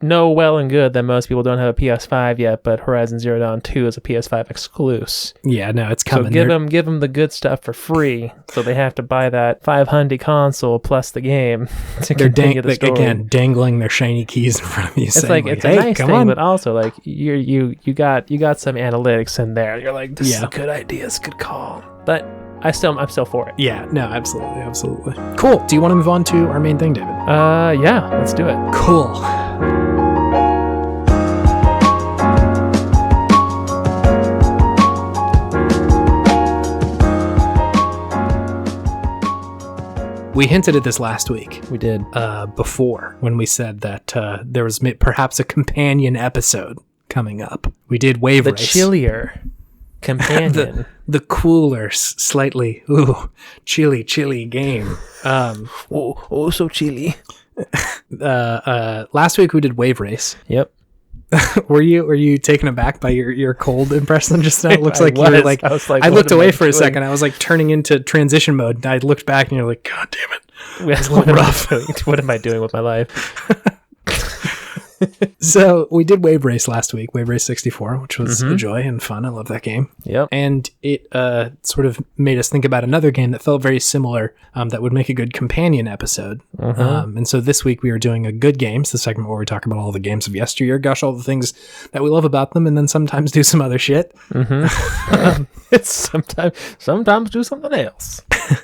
know well and good that most people don't have a PS5 yet, but Horizon Zero Dawn 2 is a PS5 exclusive. Yeah, no, it's coming. So give them the good stuff for free, so they have to buy that $500 console plus the game to continue the story. Again, dangling their shiny keys in front of you. It's like it's a nice thing, but also like you got some analytics in there. You're like, this is a good idea, it's a good call, but I'm still for it. Yeah, no, absolutely. Cool. Do you want to move on to our main thing, David? Yeah, let's do it. Cool. We hinted at this last week. We did. Before, when we said that there was perhaps a companion episode coming up. We did Waverace. The chillier companion. the cooler, slightly chilly game. So chilly. Last week we did Waverace. Yep. Were you taken aback by your cold impression just now? It looks like you were like, I looked away for a second. I was like turning into transition mode. And I looked back and you're like, God damn it. It's a little rough. What am I doing with my life? So we did Waverace last week, Waverace 64, which was a joy and fun. I love that game. Yep. And it sort of made us think about another game that felt very similar that would make a good companion episode. And so this week we are doing a good games, the segment where we talk about all the games of yesteryear, gush all the things that we love about them, and then sometimes do some other shit. It's sometimes do something else.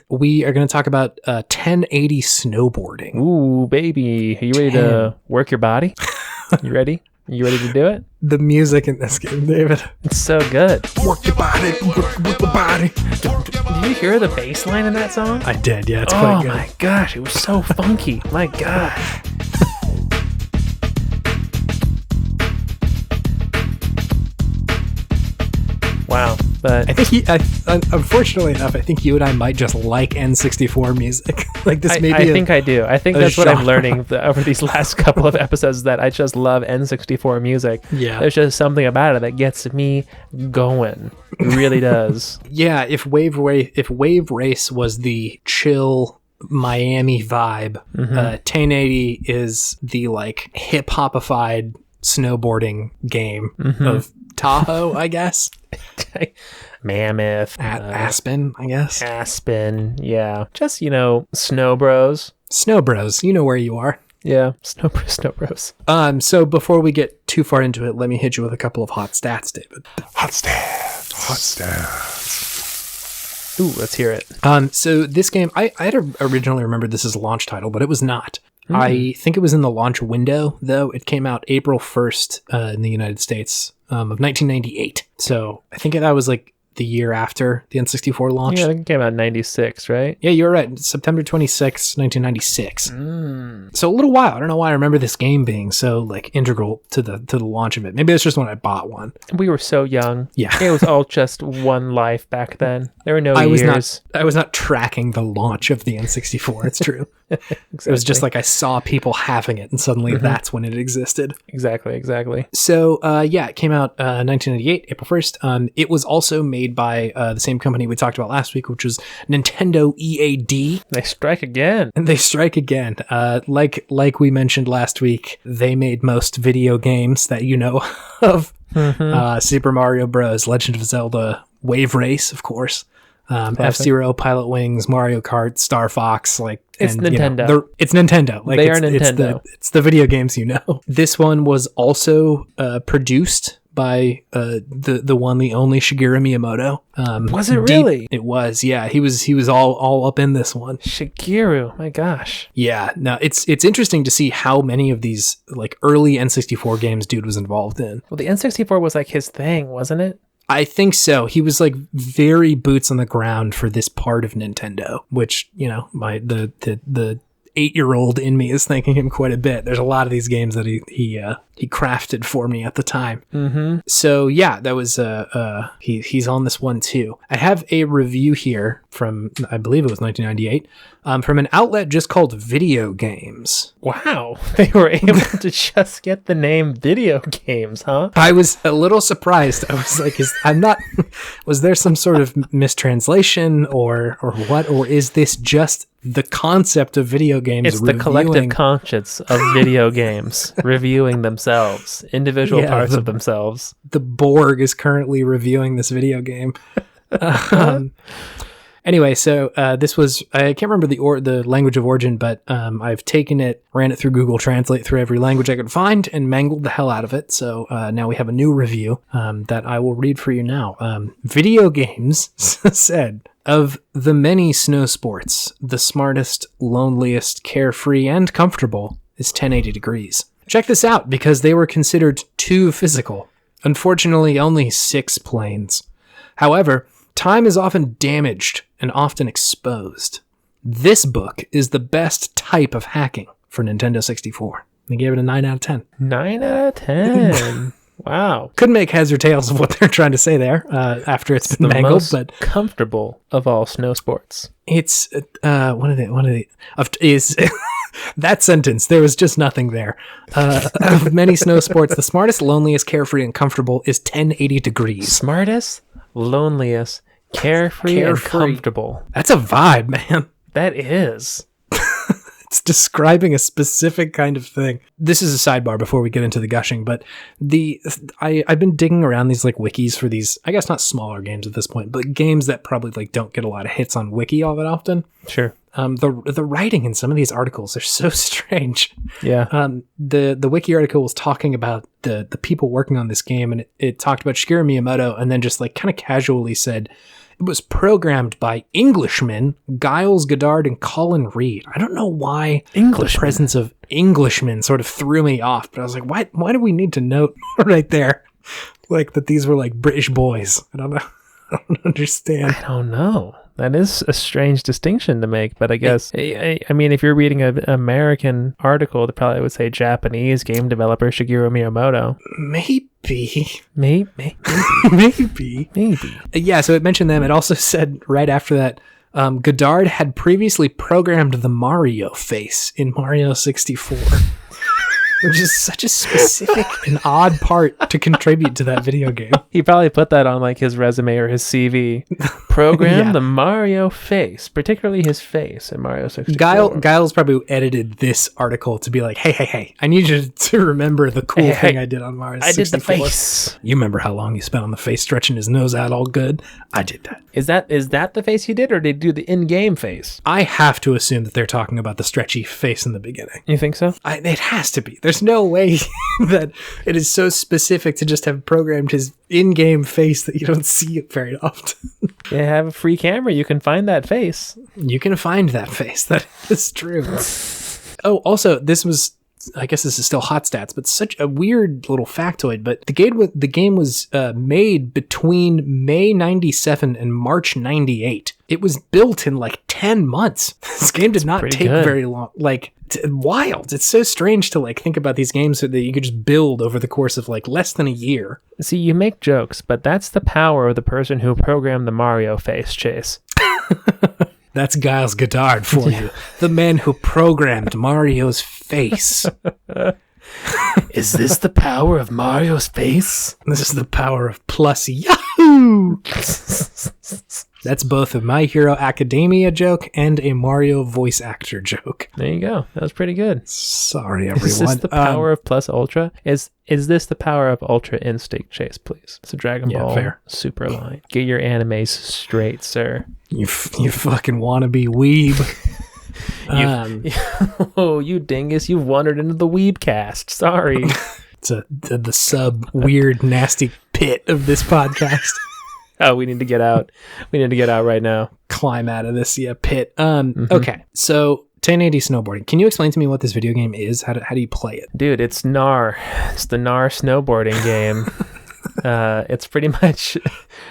We are going to talk about 1080 snowboarding. Ooh, baby. Are you ready to work your body? You ready? You ready to do it? The music in this game, David. It's so good. Work your body, work your body. Did you hear the bass line in that song? I did, yeah. It's quite good. Oh my gosh, it was so funky. My gosh. Wow. But I think unfortunately enough, I think you and I might just like N64 music. Like this, maybe. I think I do. I think that's what I'm learning over these last couple of episodes, that I just love N64 music. Yeah, there's just something about it that gets me going. It really does. Yeah, if Waverace was the chill Miami vibe, 1080 is the like hip hopified snowboarding game of Tahoe, I guess. Mammoth. Aspen, I guess. Aspen, yeah. Just, Snow Bros. Snow Bros, you know where you are. Yeah, Snow Bros. So before we get too far into it, let me hit you with a couple of hot stats, David. Hot stats. Ooh, let's hear it. So this game, I had originally remembered this as a launch title, but it was not. I think it was in the launch window, though. It came out April 1st in the United States of 1998. So I think that was like the year after the N64 launch. Yeah, I think it came out in 96, right? Yeah, you're right. September 26, 1996. So a little while. I don't know why I remember this game being so like integral to the launch of it. Maybe it's just when I bought one. We were so young. Yeah. It was all just one life back then. There were no years. I was not tracking the launch of the N64. It's true. Exactly. It was just like I saw people having it, and suddenly that's when it existed. Exactly. So, it came out 1998, April 1st. It was also made by the same company we talked about last week, which was Nintendo EAD. They strike again. And they strike again. Like we mentioned last week, they made most video games that you know of. Super Mario Bros., Legend of Zelda, Waverace, of course. F-Zero, Pilot Wings, Mario Kart, Star Fox, it's Nintendo. It's Nintendo. They are Nintendo. It's the video games you know. This one was also produced by the one, the only Shigeru Miyamoto. Was it really? It was, yeah. He was all up in this one. Shigeru, my gosh. Yeah, no, it's interesting to see how many of these like early N64 games dude was involved in. Well, the N64 was like his thing, wasn't it? I think so. He was like very boots on the ground for this part of Nintendo, which, the 8-year-old in me is thanking him quite a bit. There's a lot of these games that he crafted for me at the time. So yeah, that was he's on this one too. I have a review here from, I believe it was 1998, from an outlet just called Video Games. Wow, they were able to just get the name Video Games, huh? I was a little surprised. I was like, was there some sort of mistranslation or what? Or is this just the concept of video games? It's the collective conscience of video games reviewing themselves, individual parts of themselves. The Borg is currently reviewing this video game. Anyway, so this was, I can't remember the language of origin, but I've taken it, ran it through Google Translate through every language I could find, and mangled the hell out of it. So now we have a new review that I will read for you now. Video Games said, of the many snow sports, the smartest, loneliest, carefree, and comfortable is 1080 degrees. Check this out, because they were considered too physical. Unfortunately, only 6 planes. However, time is often damaged and often exposed. This book is the best type of hacking for Nintendo 64. They gave it a 9 out of 10. 9 out of 10. Wow. Couldn't make heads or tails of what they're trying to say there after it's been mangled. Most but comfortable of all snow sports. It's is that sentence. There was just nothing there. Of many snow sports, the smartest, loneliest, carefree, and comfortable is 1080 degrees. Smartest, loneliest, carefree, and comfortable. That's a vibe, man. That is. It's describing a specific kind of thing. This is a sidebar before we get into the gushing, but I've been digging around these like wikis for these, I guess not smaller games at this point, but games that probably like don't get a lot of hits on wiki all that often. Sure. The writing in some of these articles are so strange. Yeah. The wiki article was talking about the people working on this game, and it talked about Shigeru Miyamoto, and then just like kind of casually said it was programmed by Englishmen, Giles Goddard and Colin Reed. I don't know why the presence of Englishmen sort of threw me off, but I was like, why do we need to note right there, like that these were like British boys? I don't know. I don't understand. I don't know. That is a strange distinction to make, but I guess, I mean, if you're reading an American article, they probably would say Japanese game developer Shigeru Miyamoto. Maybe. Yeah, so it mentioned them. It also said right after that, Goddard had previously programmed the Mario face in Mario 64. Which is such a specific and odd part to contribute to that video game. He probably put that on like his resume or his CV. Program the Mario face, particularly his face in Mario 64. Giles probably edited this article to be like, hey, I need you to remember the cool thing I did on Mario 64. I did the face. You remember how long you spent on the face stretching his nose out all good? I did that. Is that the face he did, or did he do the in-game face? I have to assume that they're talking about the stretchy face in the beginning. You think so? It has to be. There's no way that it is so specific to just have programmed his in-game face that you don't see it very often. You have a free camera, you can find that face. You can find that face. That is true. Oh, also, I guess this is still hot stats, but such a weird little factoid. But the game was made between May 97 and March 98. It was built in like 10 months. This game did not take very long. Like, wild. It's so strange to like think about these games that you could just build over the course of like less than a year. See, you make jokes, but that's the power of the person who programmed the Mario face, Chase. That's Giles Goddard for you. The man who programmed Mario's face. Is this the power of Mario's face? This is the power of plus Yahoo! That's both a My Hero Academia joke and a Mario voice actor joke. There you go. That was pretty good. Sorry, everyone. Is this the power of Plus Ultra? Is this the power of Ultra Instinct, Chase, please? It's a Dragon Ball fair. Super line. Get your animes straight, sir. You fucking wannabe weeb. You dingus. You've wandered into the weeb cast. Sorry. It's the sub weird nasty pit of this podcast. Oh, we need to get out. We need to get out right now. Climb out of this pit. Okay, so 1080 snowboarding. Can you explain to me what this video game is? How do you play it? Dude, it's NAR. It's the NAR snowboarding game. It's pretty much,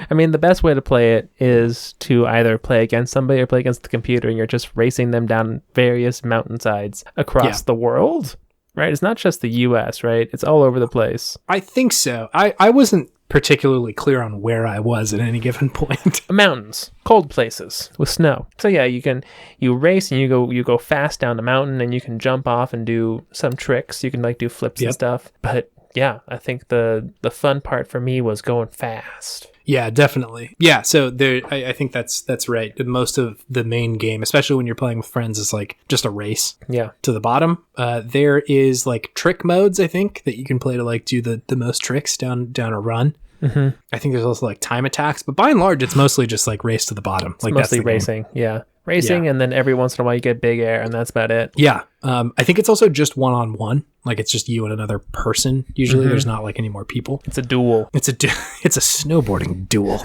I mean, the best way to play it is to either play against somebody or play against the computer, and you're just racing them down various mountainsides across the world, right? It's not just the US, right? It's all over the place. I think so. I wasn't particularly clear on where I was at any given point. Mountains, cold places with snow. So yeah, you race and you go fast down the mountain, and you can jump off and do some tricks. You can like do flips and stuff. But yeah, I think the fun part for me was going fast. Yeah, definitely. Yeah, so I think that's right. Most of the main game, especially when you're playing with friends, is like just a race. Yeah. To the bottom. There is like trick modes, I think, that you can play to like do the most tricks down a run. Mm-hmm. I think there's also like time attacks, but by and large, it's mostly just like race to the bottom. It's like mostly racing. Yeah. Racing, and then every once in a while you get big air, and that's about it. Yeah. I think it's also just one-on-one. Like it's just you and another person. Usually there's not like any more people. It's a duel. It's a snowboarding duel.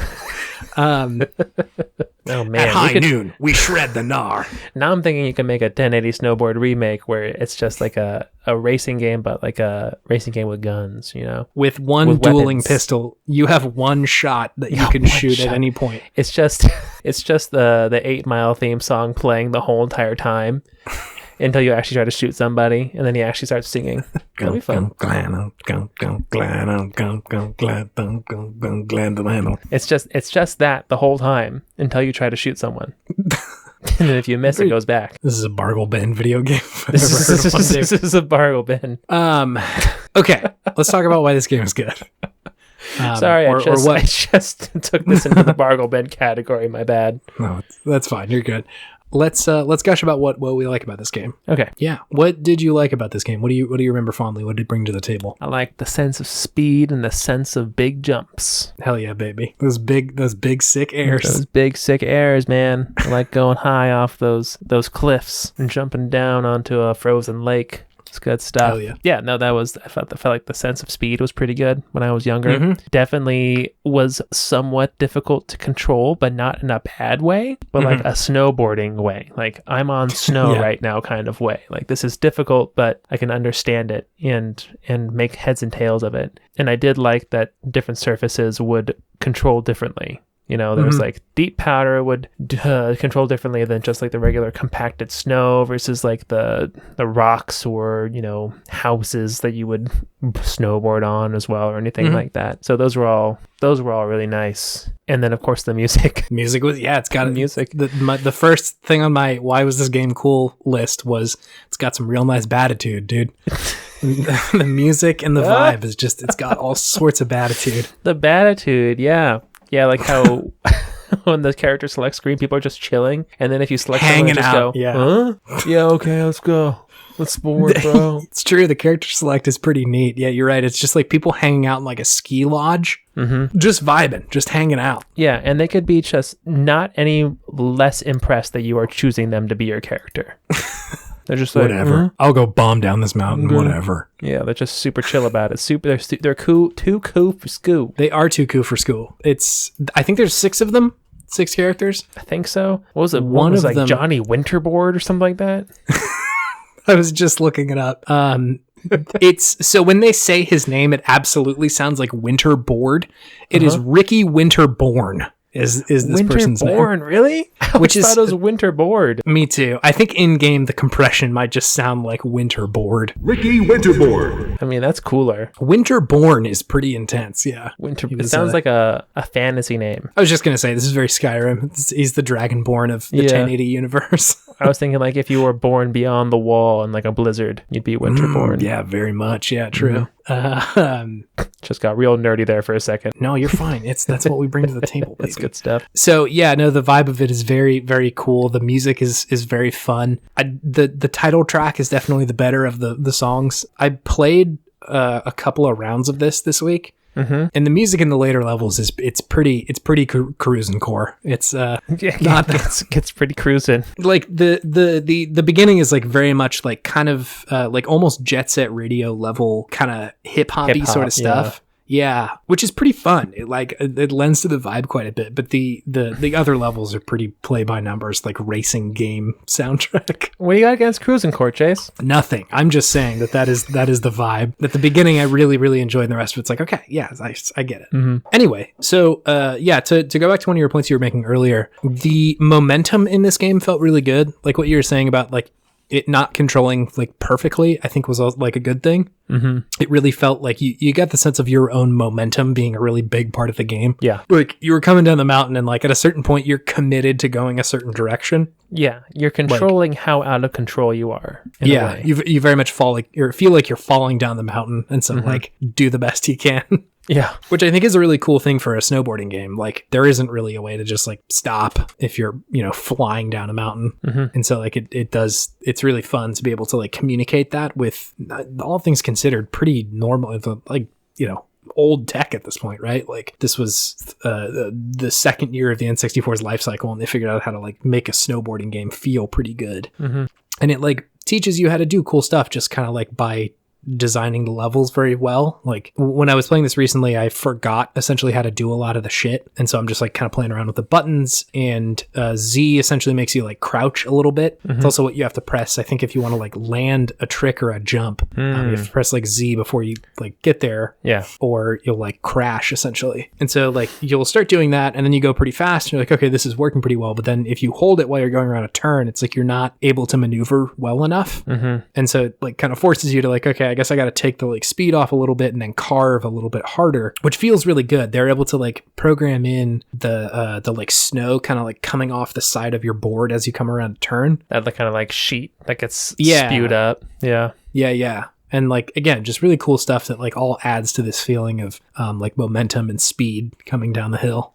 Oh man! At high noon, we shred the gnar. Now I'm thinking you can make a 1080 snowboard remake where it's just like a racing game, but like a racing game with guns. You know, with dueling pistol, you have one shot that you can shoot at any point. It's just the 8 Mile theme song playing the whole entire time. Until you actually try to shoot somebody, and then he actually starts singing. That'll be fun. It's just that the whole time until you try to shoot someone. And then if you miss, it goes back. This is a Bargle Bin video game. This is a Bargle Bin. Okay, let's talk about why this game is good. Sorry, I just took this into the Bargle Bin category. My bad. No, that's fine. You're good. let's gush about what we like about this game. Okay. Yeah. What did you like about this game? What do you remember fondly? What did it bring to the table? I like the sense of speed and the sense of big jumps. Hell yeah, baby. Those big sick airs. Those big sick airs, man. I like going high off those cliffs and jumping down onto a frozen lake. It's good stuff. Hell yeah. Yeah, no, I felt like the sense of speed was pretty good when I was younger. Definitely was somewhat difficult to control, but not in a bad way, but like a snowboarding way. Like I'm on snow right now kind of way. Like this is difficult, but I can understand it and make heads and tails of it. And I did like that different surfaces would control differently. You know, there was like deep powder would control differently than just like the regular compacted snow versus like the rocks or, you know, houses that you would snowboard on as well or anything like that. So those were all really nice. And then of course the music. Music was it's got music. The first thing on my why was this game cool list was it's got some real nice batitude, dude. The music and the vibe is just it's got all sorts of batitude. The batitude, yeah. Yeah, like how when the character select screen, people are just chilling, and then if you select someone, just out, go, huh? Yeah, okay, let's go. Let's board, bro. It's true. The character select is pretty neat. Yeah, you're right. It's just like people hanging out in like a ski lodge, just vibing, just hanging out. Yeah, and they could be just not any less impressed that you are choosing them to be your character. They're just like, whatever. I'll go bomb down this mountain. Whatever. Yeah, they're just super chill about it. They're cool, too cool for school. They are too cool for school. I think there's 6 of them. 6 characters. I think so. What was it? One was like them, Johnny Winterboard or something like that. I was just looking it up. It's so when they say his name, it absolutely sounds like Winterboard. It is Ricky Winterborn. Is this person's name? Winterborn, really? I thought it was Winterboard. Me too. I think in-game the compression might just sound like Winterboard. Ricky Winterboard. I mean, that's cooler. Winterborn is pretty intense, yeah. It sounds like a fantasy name. I was just going to say, this is very Skyrim. He's the Dragonborn of the 1080 universe. I was thinking like if you were born beyond the wall in like a blizzard, you'd be Winterborn. Yeah, very much. Yeah, true. Just got real nerdy there for a second. No, you're fine. That's what we bring to the table. That's good stuff. So yeah, no, the vibe of it is very, very cool. The music is very fun. The title track is definitely the better of the songs. I played a couple of rounds of this week. And the music in the later levels it's pretty cruising core. It's gets pretty cruising. Like the beginning is like very much like kind of like almost Jet Set Radio level kind of hip hoppy sort of stuff. Yeah, which is pretty fun. It lends to the vibe quite a bit. But the other levels are pretty play by numbers, like racing game soundtrack. What do you got against cruising core, Chase? Nothing. I'm just saying that is the vibe. At the beginning, I really, really enjoyed, and the rest of it's like, okay, yeah, I get it. Anyway, so to go back to one of your points you were making earlier, the momentum in this game felt really good. Like what you were saying about like it not controlling like perfectly, I think was like a good thing. It really felt like you got the sense of your own momentum being a really big part of the game. Yeah. Like you were coming down the mountain and like at a certain point you're committed to going a certain direction. Yeah. You're controlling how out of control you are. Yeah. You very much feel like you're falling down the mountain. And so like do the best you can. Yeah. Which I think is a really cool thing for a snowboarding game. Like there isn't really a way to just like stop if you're, flying down a mountain. And so like it's really fun to be able to like communicate that with all things considered pretty normal, like, old tech at this point, right? Like this was the second year of the N64's life cycle and they figured out how to like make a snowboarding game feel pretty good. And it like teaches you how to do cool stuff just kind of like by designing the levels very well. Like when I was playing this recently, I forgot essentially how to do a lot of the shit. And so I'm just like kind of playing around with the buttons, and Z essentially makes you like crouch a little bit. It's also what you have to press. I think if you want to like land a trick or a jump, you have to press like Z before you like get there. Yeah. Or you'll like crash essentially. And so like you'll start doing that and then you go pretty fast and you're like, okay, this is working pretty well. But then if you hold it while you're going around a turn, it's like you're not able to maneuver well enough. And so it like kind of forces you to like, okay, I guess I got to take the like speed off a little bit and then carve a little bit harder, which feels really good. They're able to like program in the like snow kind of like coming off the side of your board as you come around a turn. That like kind of like sheet that gets spewed up. Yeah. And like, again, just really cool stuff that like all adds to this feeling of like momentum and speed coming down the hill.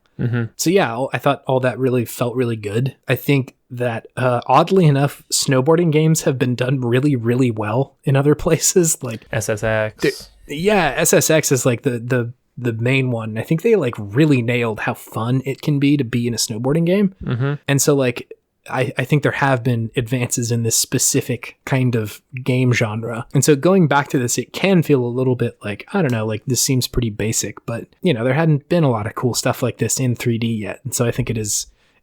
So yeah, I thought all that really felt really good. I think that oddly enough, snowboarding games have been done really, really well in other places. Like SSX. SSX is like the main one. I think they like really nailed how fun it can be to be in a snowboarding game. Mm-hmm. And so like, I think there have been advances in this specific kind of game genre. And so going back to this, it can feel a little bit like, I don't know, like this seems pretty basic, but you know, there hadn't been a lot of cool stuff like this in 3D yet. And so I think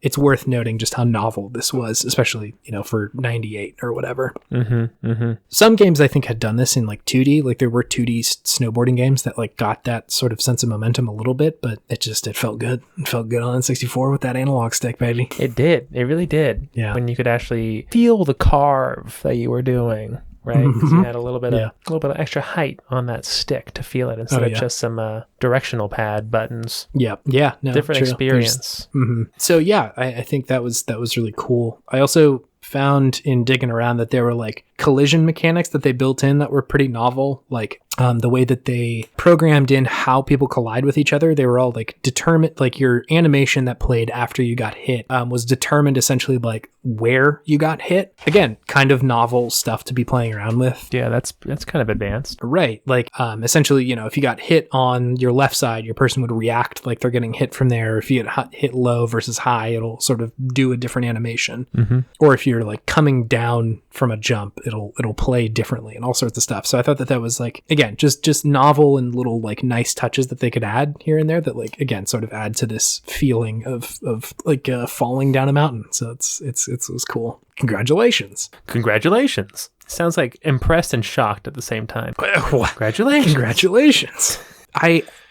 it's worth noting just how novel this was, especially, you know, for 98 or whatever. Mm-hmm, mm-hmm. Some games I think had done this in like 2D, like there were 2D snowboarding games that like got that sort of sense of momentum a little bit, but it felt good. It felt good on N64 with that analog stick, baby. It did. It really did. Yeah. When you could actually feel the carve that you were doing. Right, because you had a little bit of extra height on that stick to feel it instead of just some directional pad buttons. No, different experience. Mm-hmm. So yeah, I think that was really cool. I also found in digging around that there were like collision mechanics that they built in that were pretty novel, like the way that they programmed in how people collide with each other. They were all like determined, like your animation that played after you got hit was determined essentially like where you got hit. Again, kind of novel stuff to be playing around with. Yeah, that's kind of advanced. Right. Like essentially, you know, if you got hit on your left side, your person would react like they're getting hit from there. If you get hit low versus high, it'll sort of do a different animation. Mm-hmm. Or if you're like coming down from a jump, it'll play differently and all sorts of stuff. So I thought that was like, again, just novel and little like nice touches that they could add here and there that like, again, sort of add to this feeling of like falling down a mountain. So it was cool. Congratulations. Sounds like impressed and shocked at the same time. Congratulations.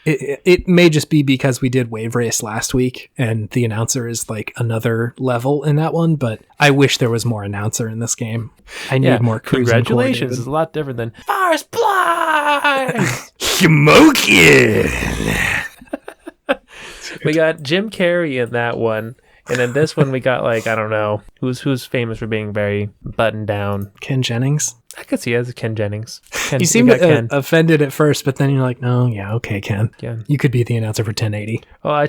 It may just be because we did Waverace last week and the announcer is like another level in that one, but I wish there was more announcer in this game. I need more cruising. Congratulations is a lot different than First Blind. Smoking. We got Jim Carrey in that one. And then this one we got like, I don't know, who's famous for being very buttoned down. Ken Jennings? I could see it as Ken Jennings. You seemed offended at first, but then you're like, no, yeah, okay, Ken. You could be the announcer for 1080. Well, I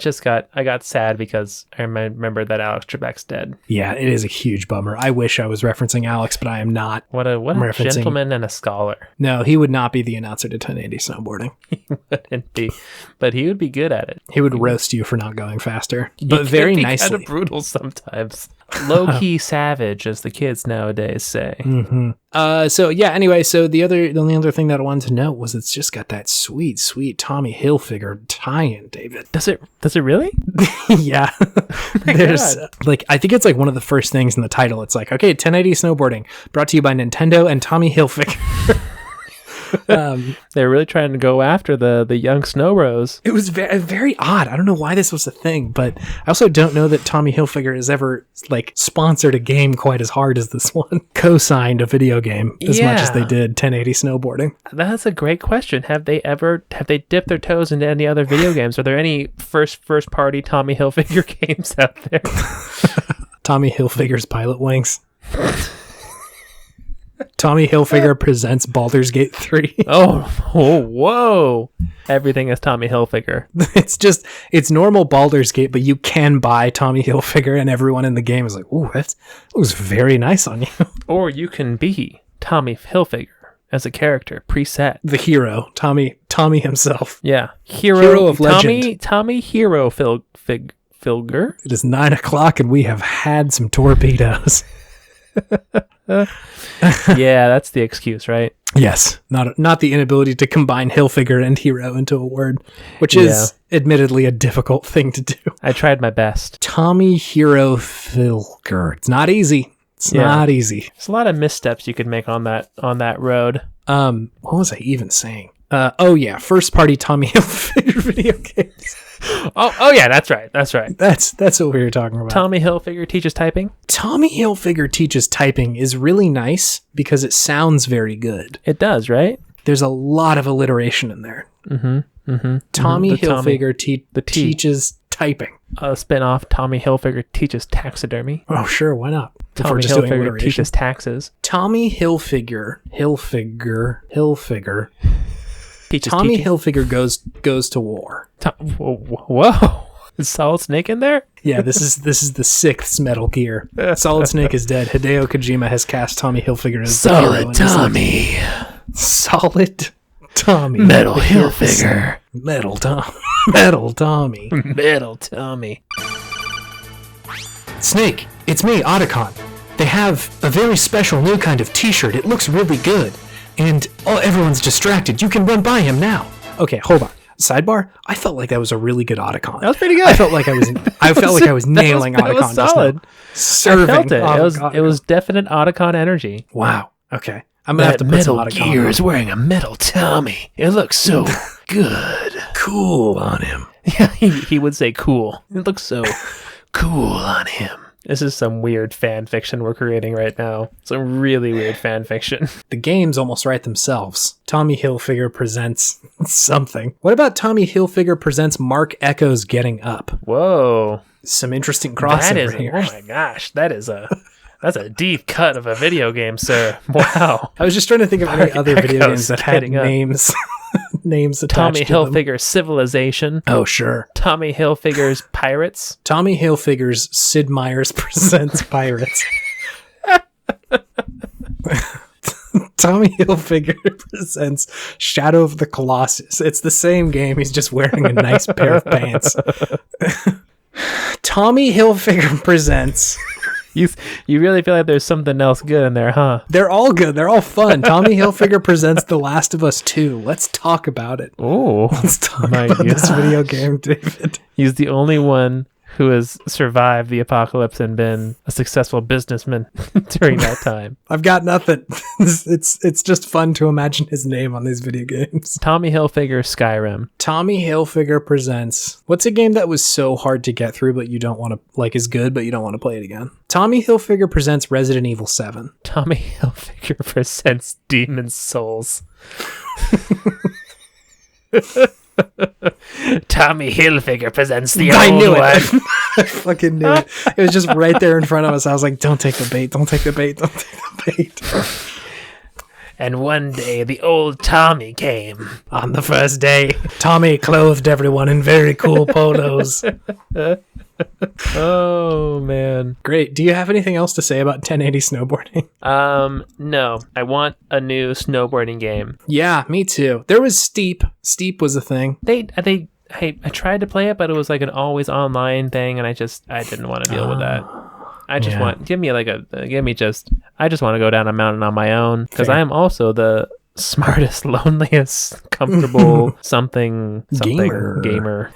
got sad because I remember that Alex Trebek's dead. Yeah, it is a huge bummer. I wish I was referencing Alex, but I am not. What a gentleman and a scholar. No, he would not be the announcer to 1080 snowboarding. He wouldn't be, but he would be good at it. He would roast you for not going faster, but very nicely. Kind of brutal sometimes. Low-key savage, as the kids nowadays say. Mm-hmm. Anyway, the only other thing that I wanted to note was it's just got that sweet Tommy Hilfiger tie-in, David. Does it really? Yeah. There's like, I think it's like one of the first things in the title. It's like, okay, 1080 snowboarding brought to you by Nintendo and Tommy Hilfiger. They're really trying to go after the young snow bros. It was very odd. I don't know why this was a thing, but I also don't know that Tommy Hilfiger has ever like sponsored a game quite as hard as this one. Co-signed a video game as much as they did 1080 snowboarding. That's a great question. Have they dipped their toes into any other video games? Are there any first party Tommy Hilfiger games out there? Tommy Hilfiger's Pilot Wings. Tommy Hilfiger presents Baldur's Gate 3. Whoa. Everything is Tommy Hilfiger. It's normal Baldur's Gate, but you can buy Tommy Hilfiger and everyone in the game is like, ooh, that looks very nice on you. Or you can be Tommy Hilfiger as a character, preset. The hero, Tommy himself. Yeah. Hero of legend. Tommy Hero Filger. It is 9:00 and we have had some torpedoes. Yeah, that's the excuse, right? Yes, not the inability to combine Hilfiger and hero into a word, which is admittedly a difficult thing to do. I tried my best. Tommy Hero Filger. It's not easy. Not easy. There's a lot of missteps you could make on that road. What was I even saying? First party Tommy Hilfiger video games. Oh yeah, that's right. That's what we were talking about. Tommy Hilfiger teaches typing. Tommy Hilfiger teaches typing is really nice because it sounds very good. It does, right? There's a lot of alliteration in there. Mm-hmm. Mm-hmm. Tommy Hilfiger teaches typing. A spin-off, Tommy Hilfiger teaches taxidermy. Oh, sure, why not? Tommy Hilfiger teaches taxes. Tommy Hilfiger. Tommy Hilfiger goes to war. Whoa. Is Solid Snake in there? Yeah, this is the 6th Metal Gear. Solid Snake is dead. Hideo Kojima has cast Tommy Hilfiger as Solid Tommy. Solid Tommy. Metal Hilfiger. Metal Tom. Metal Tommy. Metal Tommy. Snake, it's me, Otacon. They have a very special new kind of t-shirt. It looks really good. And everyone's distracted. You can run by him now. Okay, hold on. Sidebar, I felt like that was a really good Otacon. That was pretty good. I felt like I was nailing Otacon. That was solid. Serving. I felt it. It was definite Otacon energy. Wow. Okay. I'm going to have to put some Otacon Metal Gear is wearing a Metal Tommy. It looks so good. Cool on him. Yeah, he would say cool. It looks so cool on him. This is some weird fan fiction we're creating right now. Some really weird fan fiction. The games almost write themselves. Tommy Hilfiger presents something. What about Tommy Hilfiger presents Mark Echo's Getting Up? Whoa. Some interesting crossover here. Oh my gosh, that's a deep cut of a video game, sir. Wow. I was just trying to think of any other video games that had names. Names attached Tommy to Hilfiger's Civilization. Oh, sure. Tommy Hilfiger's Pirates. Tommy Hilfiger's Sid Meier's Presents Pirates. Tommy Hilfiger presents Shadow of the Colossus. It's the same game. He's just wearing a nice pair of pants. Tommy Hilfiger presents... You really feel like there's something else good in there, huh? They're all good. They're all fun. Tommy Hilfiger presents The Last of Us 2. Let's talk about it. Oh, let's talk about this video game, David. He's the only one who has survived the apocalypse and been a successful businessman during that time. I've got nothing. It's just fun to imagine his name on these video games. Tommy Hilfiger Skyrim. Tommy Hilfiger presents... What's a game that was so hard to get through but you don't want to... Like, is good but you don't want to play it again? Tommy Hilfiger presents Resident Evil 7. Tommy Hilfiger presents Demon's Souls. Tommy Hilfiger presents the I old knew one. it. I fucking knew it. It was just right there in front of us. I was like, don't take the bait. Don't take the bait. Don't take the bait. And one day the old Tommy came. On the first day, Tommy clothed everyone in very cool polos. Oh, man. Great. Do you have anything else to say about 1080 snowboarding? No. I want a new snowboarding game. Yeah, me too. There was Steep. Steep was a thing. I tried to play it, but it was like an always online thing, and I didn't want to deal with that. I just I just want to go down a mountain on my own, because I am also the smartest, loneliest, comfortable something gamer.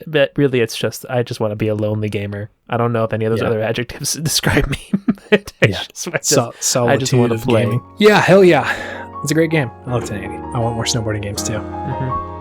But really, it's just I just want to be a lonely gamer. I don't know if any of those other adjectives describe me. I just want to play. Gaming. Yeah, hell yeah. It's a great game. I love 1080. I want more snowboarding games too. Mm-hmm.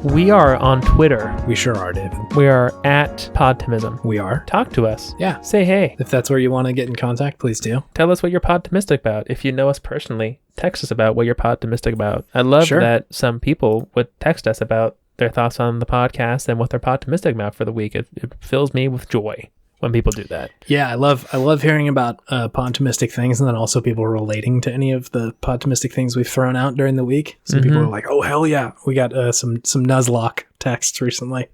We are on Twitter. We sure are, David. We are at Podtimism. We are. Talk to us. Yeah. Say hey. If that's where you want to get in contact, please do. Tell us what you're podtimistic about. If you know us personally, text us about what you're podtimistic about. I love that some people would text us about their thoughts on the podcast and what they're podtimistic about for the week. It fills me with joy when people do that. Yeah, I love hearing about podtimistic things, and then also people relating to any of the podtimistic things we've thrown out during the week. Some people are like, "Oh hell yeah!" We got some Nuzlocke texts recently.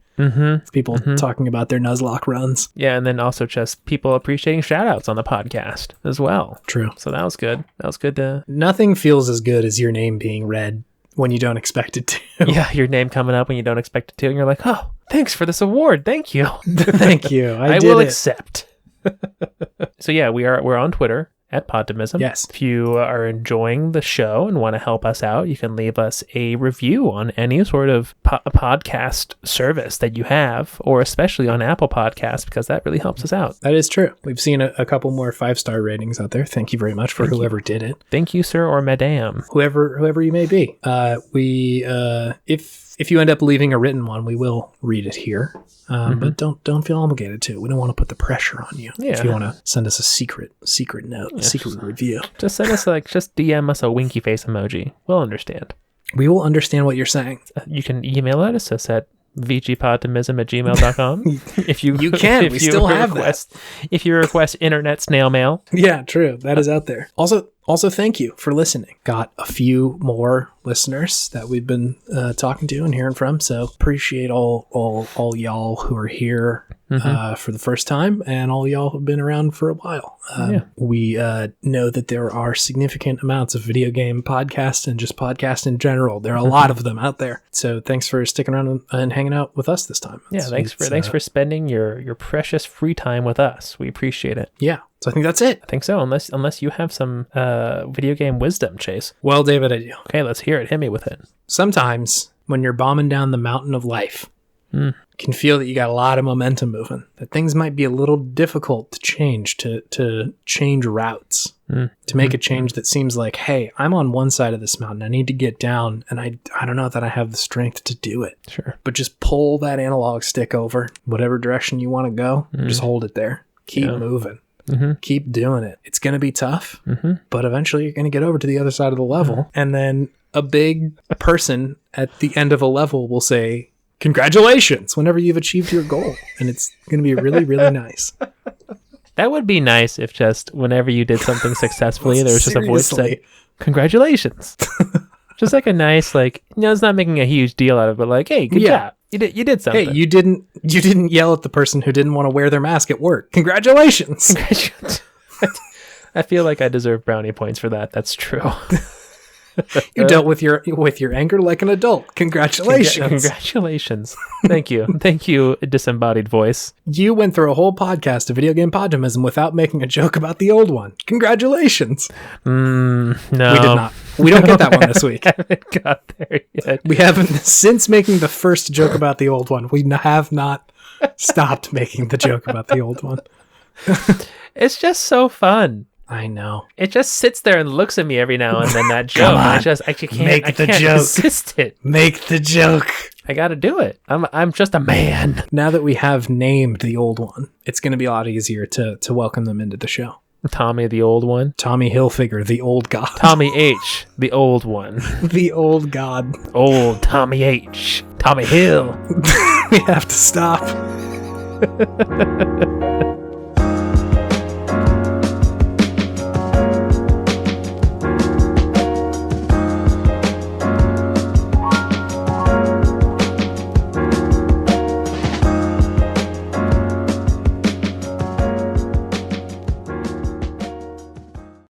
People talking about their Nuzlocke runs. Yeah, and then also just people appreciating shout outs on the podcast as well. True. So that was good. That was good to... Nothing feels as good as your name being read when you don't expect it to. Yeah, your name coming up when you don't expect it to, and you're like, oh, thanks for this award. Thank you. Thank you. I will accept. So yeah, we're on Twitter at Podtimism. Yes. If you are enjoying the show and want to help us out, you can leave us a review on any sort of podcast service that you have, or especially on Apple Podcasts, because that really helps us out. That is true. We've seen a couple more 5-star ratings out there. Thank you very much for whoever did it. Thank you, sir, or madame. Whoever you may be. If you end up leaving a written one, we will read it here. But don't feel obligated to. We don't want to put the pressure on you. Yeah. If you want to send us a secret note, a secret review. Just send us just DM us a winky face emoji. We'll understand. We will understand what you're saying. You can email us at vgpodtimism@gmail.com. If you can, we still have that. If you request internet snail mail. Yeah, true. That is out there. Also, thank you for listening. Got a few more listeners that we've been talking to and hearing from. So appreciate all y'all who are here for the first time, and all y'all who've been around for a while. We know that there are significant amounts of video game podcasts and just podcasts in general. There are a lot of them out there. So thanks for sticking around and hanging out with us this time. Thanks for spending your precious free time with us. We appreciate it. Yeah. So I think that's it. I think so, unless you have some video game wisdom, Chase. Well, David, I do. Okay, let's hear it. Hit me with it. Sometimes when you're bombing down the mountain of life, you can feel that you got a lot of momentum moving, that things might be a little difficult to change, to change routes, to make a change that seems like, hey, I'm on one side of this mountain. I need to get down, and I don't know that I have the strength to do it. Sure. But just pull that analog stick over, whatever direction you want to go, just hold it there. Keep moving. Keep doing it. It's going to be tough, but eventually you're going to get over to the other side of the level. And then a big person at the end of a level will say, congratulations, whenever you've achieved your goal. And it's going to be really, really nice. That would be nice if just whenever you did something successfully, there was just a voice that said, congratulations. Just like a nice, it's not making a huge deal out of it, but like, hey, good job. You did something. Hey, you didn't yell at the person who didn't want to wear their mask at work. Congratulations. I feel like I deserve brownie points for that. That's true. You dealt with your anger like an adult. Congratulations. Congratulations. Thank you, disembodied voice. You went through a whole podcast of video game podtimism without making a joke about the old one. Congratulations. No. We did not. We don't get that one this week. I haven't got there yet. We haven't, since making the first joke about the old one, we have not stopped making the joke about the old one. It's just so fun. I know. It just sits there and looks at me every now and then, that joke. I can't resist it. Make the joke. I got to do it. I'm just a man. Now that we have named the old one, it's going to be a lot easier to welcome them into the show. Tommy, the old one. Tommy Hilfiger, the old god. Tommy H, the old one. The old god. Old Tommy H. Tommy Hill. We have to stop.